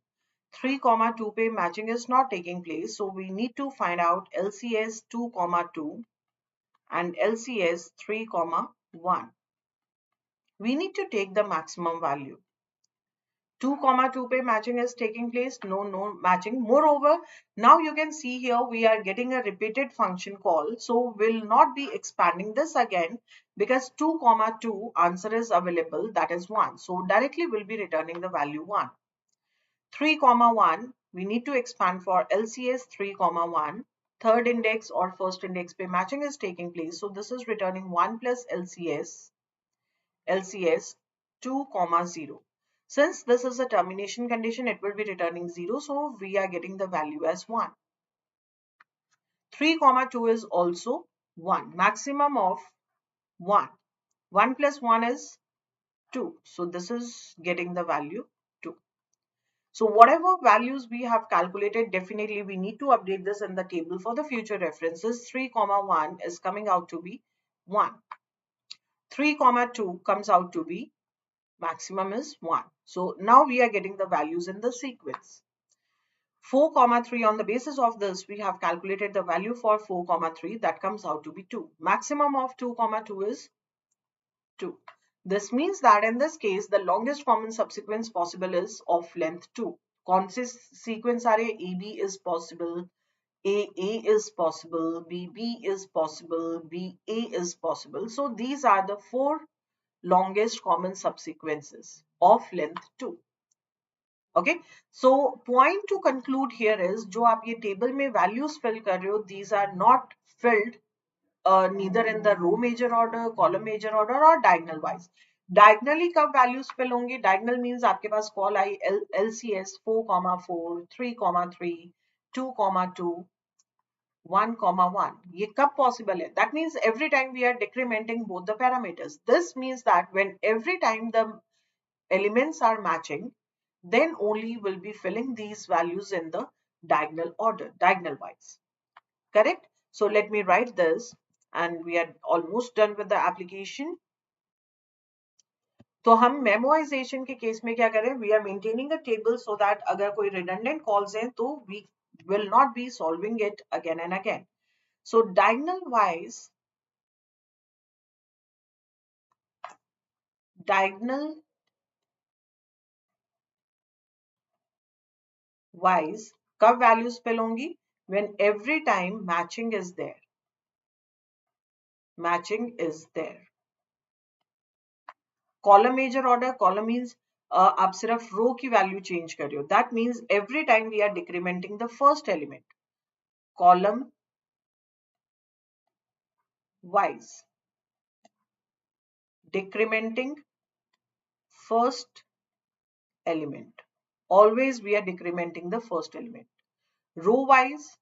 3,2 पे matching is not taking place, so we need to find out LCS 2,2 and LCS 3,1. We need to take the maximum value. 2,2 पे matching is taking place, no matching. Moreover, now you can see here we are getting a repeated function call, so we'll not be expanding this again because 2,2 answer is available, that is 1, so directly we'll be returning the value 1. 3,1 we need to expand for LCS 3,1. Third index or first index पे matching is taking place, so this is returning 1 plus LCS 2,0. Since this is a termination condition, it will be returning 0, so we are getting the value as 1. 3,2 is also 1. Maximum of 1. 1 plus 1 is 2. So this is getting the value 2. So whatever values we have calculated, definitely we need to update this in the table for the future references. 3,1 is coming out to be 1. 3,2 comes out to be maximum is 1. So now we are getting the values in the sequence. 4,3 on the basis of this, we have calculated the value for 4,3, that comes out to be 2. Maximum of 2,2 is 2. This means that in this case, the longest common subsequence possible is of length 2. कौन से sequence आ रहे? AB is possible, AA is possible, BB is possible, BA is possible. So these are the 4 longest common subsequences of length 2. Okay, so point to conclude here is जो आप ये table में values fill कर रहे हो, these are not filled neither in the row major order, column major order or diagonal wise. Diagonally कब values fill होंगी? Diagonal means आपके पास call आई LCS 4,4, 3,3, 2,2, 1,1. ये कब possible है? That means every time we are decrementing both the parameters. This means that when every time the elements are matching, then only we'll be filling these values in the diagonal order, diagonal wise. Correct? So let me write this, and we are almost done with the application. तो हम memoization के case में क्या करें? We are maintaining a table so that अगर कोई redundant calls हैं तो we will not be solving it again and again. So diagonal wise कब values fill होंगी? When every time matching is there. Matching is there. Column major order, column means आप सिर्फ row की value change कर रहे हो. That means every time we are decrementing the first element. Column wise. Decrementing first element. Always we are decrementing the first element. Row wise,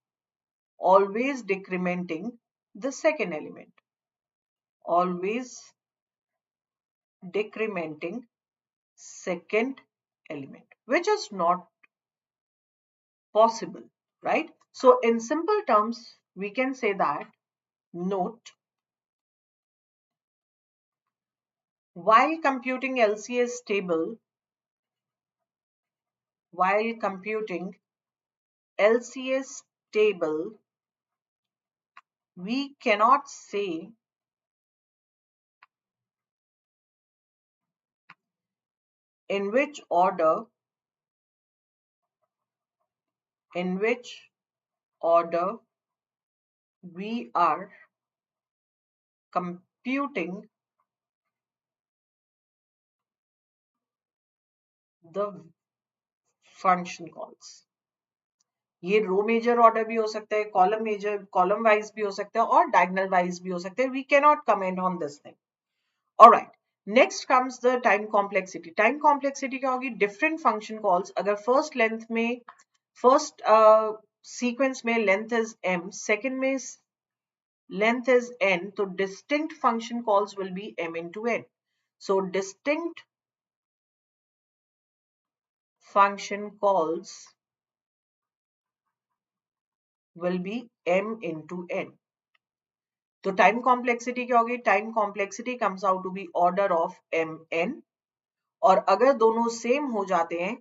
always decrementing the second element. Always decrementing second element, which is not possible, right? So in simple terms, we can say that note, while computing LCS table, we cannot say in which order we are computing the function calls. ये रो major order भी हो सकता है, column wise भी हो सकता है और डायगोनल वाइज भी हो सकता है. We cannot comment on this thing. Alright, next comes the time complexity. Time complexity क्या होगी? Different function calls. अगर फर्स्ट सीक्वेंस में लेंथ इज m, सेकंड में length is n, so distinct function calls will be m into n. So distinct function calls will be m into n. तो time complexity क्या होगी? Time complexity comes out to be order of M N, और अगर दोनों same हो जाते हैं,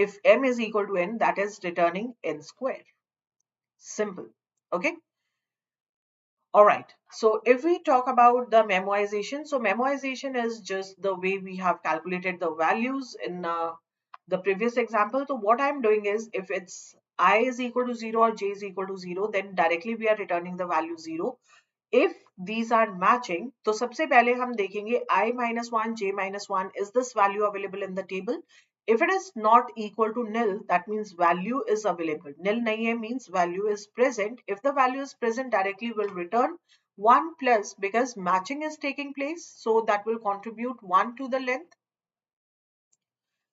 if m is equal to n, that is returning n square. Simple. Okay. All right. So if we talk about the memoization, so memoization is just the way we have calculated the values in the previous example. So what I'm doing is, if it's I is equal to 0 or j is equal to 0, then directly we are returning the value 0. If these are matching, तो सबसे पहले हम देखेंगे I minus 1, j minus 1, is this value available in the table? If it is not equal to nil, that means value is available. Nil nahi hai means value is present. If the value is present, directly will return 1 plus, because matching is taking place, so that will contribute 1 to the length.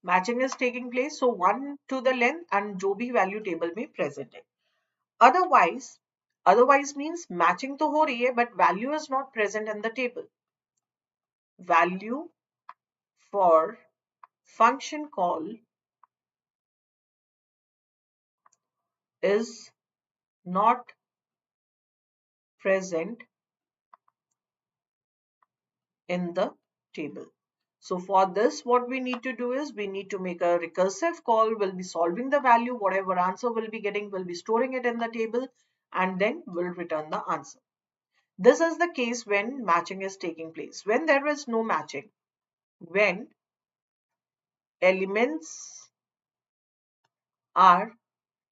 Matching is taking place, so 1 to the length, and जो भी value table में present है. Otherwise means matching तो हो रही है, but value is not present in the table. Value for function call is not present in the table. So for this, what we need to do is, we need to make a recursive call. We'll be solving the value, whatever answer we'll be getting, we'll be storing it in the table, and then we'll return the answer. This is the case when matching is taking place. When there is no matching, when elements are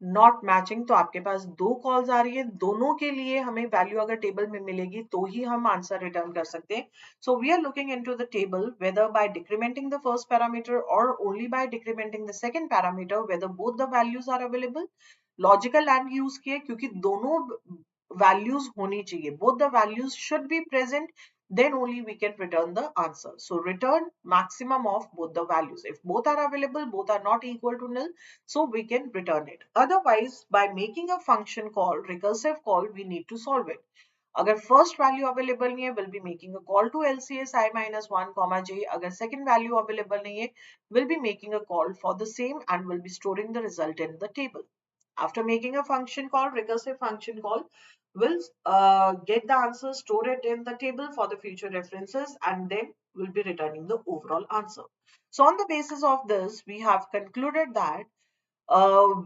not matching, तो आपके पास दो calls आ रही है, दोनों के लिए हमें value अगर टेबल में मिलेगी तो ही हम आंसर रिटर्न कर सकते हैं. So we are looking into the table whether by decrementing the first parameter और only by decrementing the second parameter, whether both the values are available. Logical and use किए क्योंकि दोनों वैल्यूज होनी चाहिए, both the values should be present, then only we can return the answer. So return maximum of both the values. If both are available, both are not equal to nil, so we can return it. Otherwise, by making a function call, recursive call, we need to solve it. अगर first value available नहीं है, we'll be making a call to LCS I minus 1 comma j. अगर second value available नहीं है, we'll be making a call for the same and we'll be storing the result in the table. After making a function call, recursive function call, we'll get the answer, store it in the table for the future references, and then we'll be returning the overall answer. So on the basis of this, we have concluded that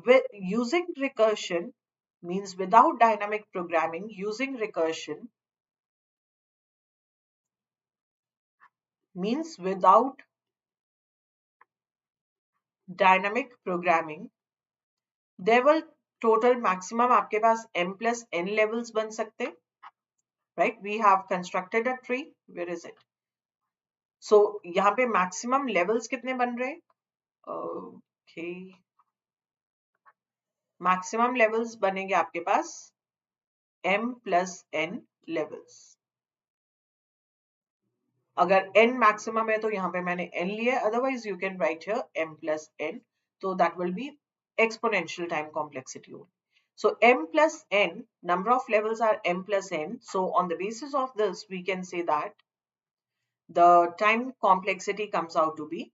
with using recursion means without dynamic programming, using recursion means without dynamic programming, there will total maximum आपके पास m plus n levels बन सकते हैं. Right? We have constructed a tree. Where is it? So यहाँ पे maximum levels कितने बन रहे हैं? Okay. Maximum levels बनेंगे आपके पास m plus n levels. अगर n maximum है तो यहाँ पे मैंने n लिया, otherwise you can write here m plus n. So that will be exponential time complexity. So m plus n, number of levels are m plus n. So on the basis of this, we can say that the time complexity comes out to be,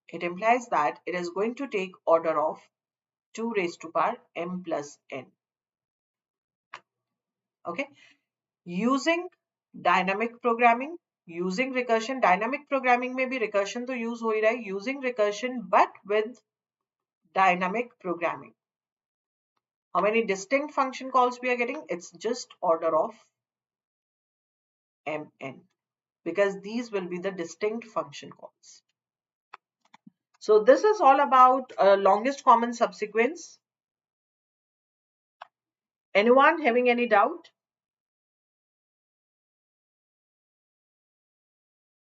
it implies that it is going to take order of 2 raised to power m plus n. Okay. Using dynamic programming, using recursion, dynamic programming में भी recursion तो use हो ही रहा है, using recursion but with dynamic programming. How many distinct function calls we are getting? It's just order of mn, because these will be the distinct function calls. So this is all about longest common subsequence. Anyone having any doubt?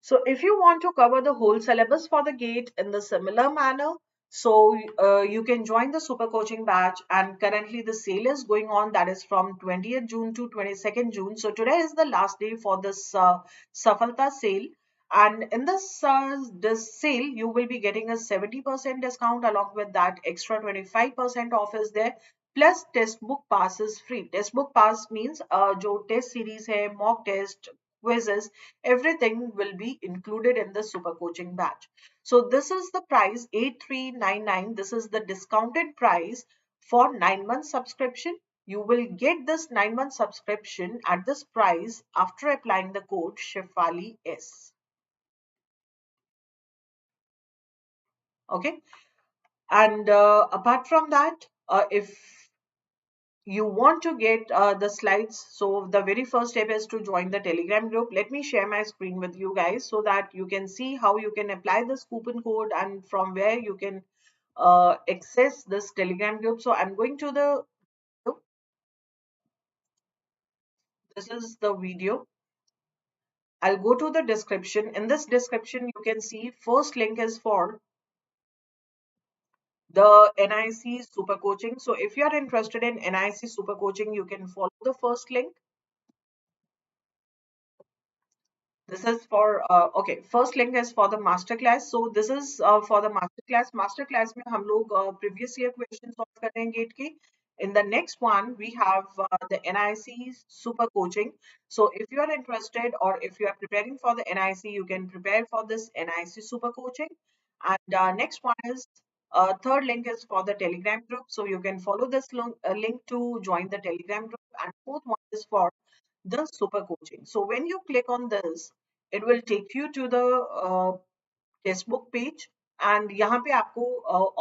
So if you want to cover the whole syllabus for the GATE in the similar manner, so you can join the super coaching batch, and currently the sale is going on, that is from 20th June to 22nd June. So today is the last day for this Safalta sale, and in this sale you will be getting a 70% discount. Along with that, extra 25% off is there. Plus Testbook pass is free. Testbook pass means जो test series है, mock test, quizzes, everything will be included in the super coaching batch. So this is the price 8399. This is the discounted price for 9 months subscription. You will get this 9 month subscription at this price after applying the code Shefali S. Okay, and apart from that, if you want to get the slides, so the very first step is to join the Telegram group. Let me share my screen with you guys so that you can see how you can apply this coupon code and from where you can access this Telegram group. So I'm going to the, this is the video. I'll go to the description. In this description, you can see first link is for the NIC Super Coaching. So if you are interested in NIC Super Coaching, you can follow the first link. This is for okay. First link is for the masterclass. So this is for the masterclass. Masterclass में हम लोग previous year questions solve कर रहे हैं GATE के. In the next one, we have the NIC Super Coaching. So if you are interested or if you are preparing for the NIC, you can prepare for this NIC Super Coaching. And next one is third link is for the Telegram group. So you can follow this link to join the Telegram group. And fourth one is for the super coaching. So when you click on this, it will take you to the textbook page and यहाँ पे आपको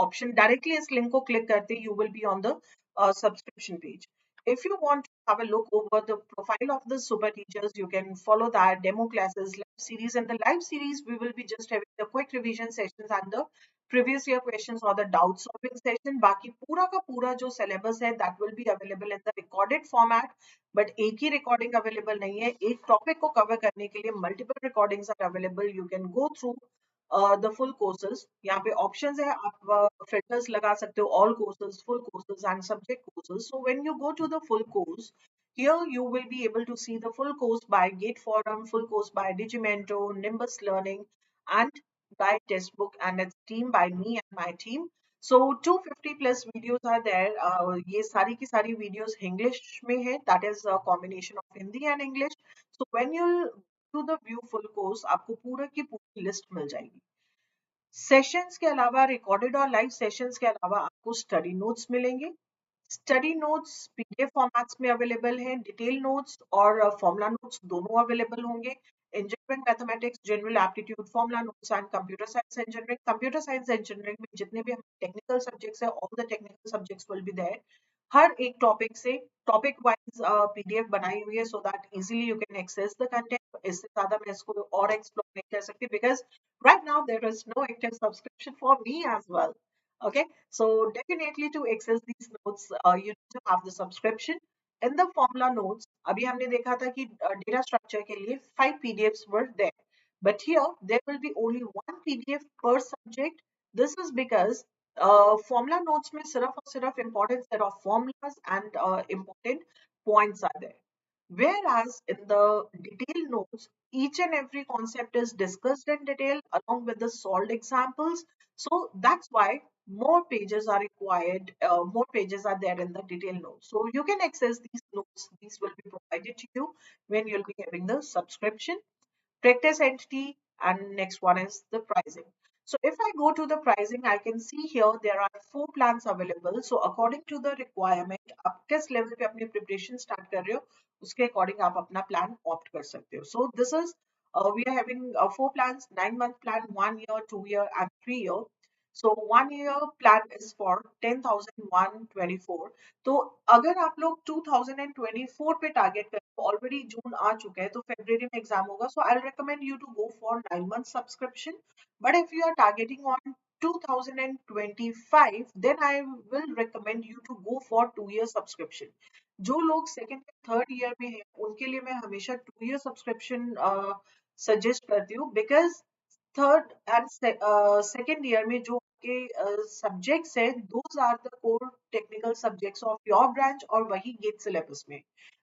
option directly इस link को click करते you will be on the subscription page. If you want to have a look over the profile of the super teachers, you can follow that demo classes, live series. In the live series, we will be just having the quick revision sessions and the previous year questions or the doubt solving session. बाकी पूरा का पूरा जो syllabus है that will be available in the recorded format. But एक ही recording available नहीं है. एक topic को cover करने के लिए multiple recordings are available. You can go through the full courses. यहाँ पे options है, आप filters लगा सकते हो, all courses, full courses and subject courses. So when you go to the full course, here you will be able to see the full course by Gate Forum, full course by Digimento, Nimbus Learning, and by Testbook, and it's team by me and my team. So 250 plus videos are there. ये सारी की सारी videos English में है. That is a combination of Hindi and English. So when you to the view full course, आपको पूरा की पूरी लिस्ट मिल जाएगी. सेशंस के अलावा, रिकॉर्डेड और लाइव सेशंस के अलावा आपको स्टडी नोट्स मिलेंगे. स्टडी नोट्स पीडीएफ फॉर्मेट्स में अवेलेबल हैं. डिटेल नोट्स और फॉर्मूला नोट्स दोनों अवेलेबल होंगे. Engineering mathematics, general aptitude, formula notes and computer science engineering. Computer science engineering में जितने भी टेक्निकल सब्जेक्ट्स है, all the technical subjects will be there. हर एक टॉपिक से टॉपिक वाइज पीडीएफ बनाई हुई है so that easily you can access the content. इससे ज्यादा मैं इसको और एक्सप्लोर नहीं कर सकती because right now there is no active subscription for me as well. Okay, so definitely to access these notes, you need to have the subscription. In the formula notes, अभी हमने देखा था कि data structure के लिए 5 PDFs were there, but here there will be only 1 PDF per subject. This is because formula notes में सिर्फ और सिर्फ important set of formulas and important points are there. Whereas in the detailed notes, each and every concept is discussed in detail along with the solved examples. So that's why more pages are required, more pages are there in the detailed notes. So you can access these notes, these will be provided to you when you'll be having the subscription. Practice entity, and next one is the pricing. So if I go to the pricing, I can see here there are 4 plans available. So according to the requirement, आप किस level पे अपनी preparation start कर रहे हो, उसके according आप अपना plan opt कर सकते हो. So this is we are having 4 plans: 9 month plan, 1 year, 2 year, and 3 year. So 1 year plan is for 10,124. तो अगर आप लोग 2024 पे टारगेट करें, ऑलरेडी जून आ चुका है तो फरवरी में एग्जाम होगा. So I recommend you to go for 9 month subscription. But if you are targeting on 2025, then I will recommend you to go for 2 year subscription. जो लोग सेकेंड थर्ड ईयर में हैं उनके लिए मैं हमेशा 2 year सब्सक्रिप्शन सजेस्ट करती हूँ because third and second year में जो आपके सब्जेक्ट्स है, those are the core technical subjects of your branch और वही गेट सिलेबस में.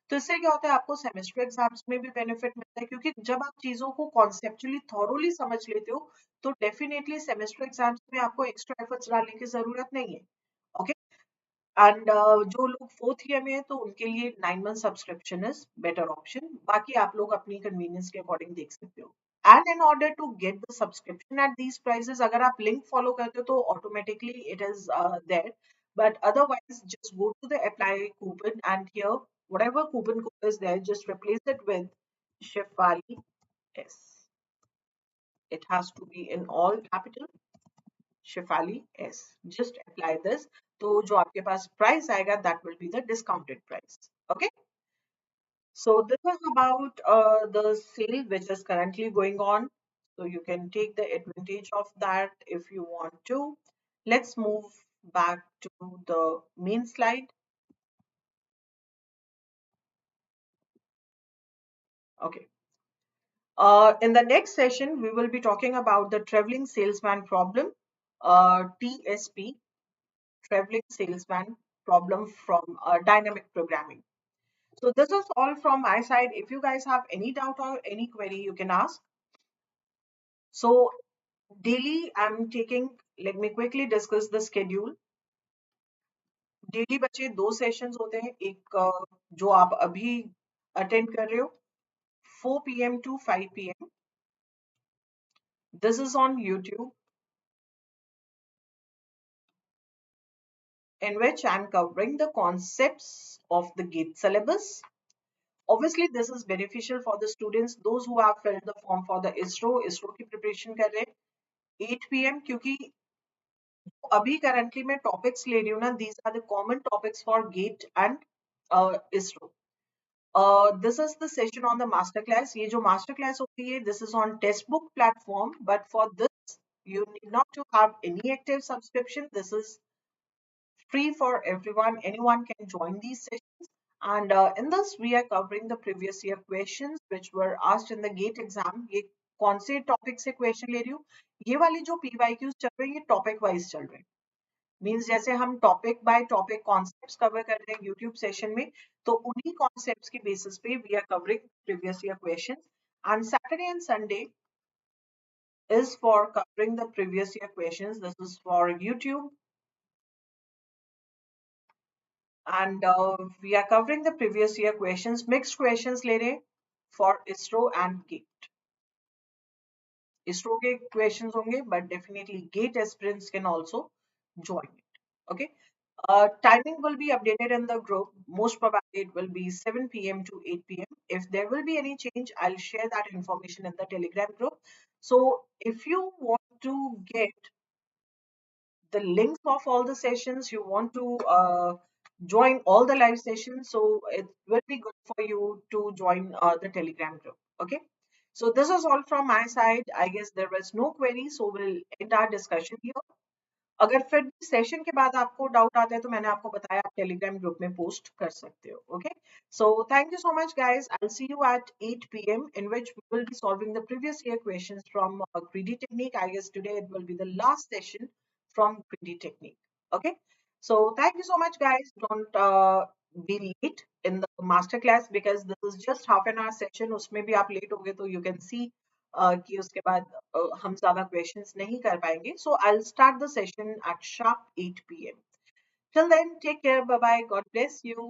तो इससे क्या होता है, आपको सेमेस्टर एग्जाम्स में भी बेनिफिट मिलता है क्योंकि जब आप चीजों को कॉन्सेप्चुअली थॉरोली समझ लेते हो तो डेफिनेटली सेमेस्टर एग्जाम्स में आपको एक्स्ट्रा एफर्ट्स डालने की जरूरत नहीं है. ओके, एंड जो लोग फोर्थ ईयर में है तो उनके लिए 9 month subscription is better option. बाकी आप लोग अपनी कन्वीनियंस के अकॉर्डिंग देख सकते हो. And in order to get the subscription at these prices, अगर आप लिंक फॉलो करते हो तो automatically it is there, but otherwise just go to the apply coupon and here whatever coupon code is there, just replace it with Shefali S. It has to be in all capital. Shefali S. Just apply this. तो जो आपके पास price आएगा, that will be the discounted price. Okay. So this is about the sale which is currently going on. So you can take the advantage of that if you want to. Let's move back to the main slide. Okay. In the next session, we will be talking about the traveling salesman problem, TSP, traveling salesman problem from dynamic programming. So this is all from my side. If you guys have any doubt or any query, you can ask. So daily I'm taking, let me quickly discuss the schedule. Daily बच्चे 2 sessions होते हैं. एक जो आप अभी attend कर रहे हो 4 p.m. to 5 p.m. This is on YouTube, in which I'm covering the concepts of the GATE syllabus. Obviously, this is beneficial for the students, those who have filled the form for the ISRO की preparation कर रहे हैं 8 p.m. क्योंकि अभी currently मैं topics ले रही हूँ ना, these are the common topics for GATE and ISRO. This is the session on the masterclass. ये जो masterclass होती है, this is on Testbook platform, but for this you need not to have any active subscription. This is free for everyone. Anyone can join these sessions. And in this, we are covering the previous year questions which were asked in the GATE exam. ये कौन से topic से question ले रही हूँ? ये वाली जो PYQs चल रही है, ये टॉपिक वाइज चल रहे हैं. मीन्स जैसे हम topic by topic concepts cover कर रहे हैं यूट्यूब सेशन में, तो उन्हीं कॉन्सेप्ट्स के बेसिस पे we are covering previous year questions. And Saturday and Sunday is for covering the previous year questions. This is for YouTube. And we are covering the previous year questions, mixed questions ले रहे हैं for ISRO and GATE. ISRO के questions होंगे, but definitely GATE aspirants can also join it. Okay. Timing will be updated in the group. Most probably it will be 7 p.m. to 8 p.m. If there will be any change, I'll share that information in the Telegram group. So if you want to get the links of all the sessions, you want to join all the live sessions, so it will be good for you to join the Telegram group. Okay. So this is all from my side. I guess there is no query, so we'll end our discussion here. अगर फिर भी session के बाद आपको doubt आता है तो मैंने आपको बताया आप टेलीग्राम ग्रुप में पोस्ट कर सकते हो. Okay, so thank you so much guys. I will see you at 8 p.m. in which we will be solving the previous year questions from greedy technique. I guess today it will be the last session from greedy technique. Okay, so thank you so much guys. Don't be late in the master class because this is just half an hour session. उसमें भी आप late हो गए तो you can see कि उसके बाद हम ज्यादा क्वेश्चंस नहीं कर पाएंगे. So I will start the session at sharp 8 p.m. Till then, take care. Bye bye. God bless you.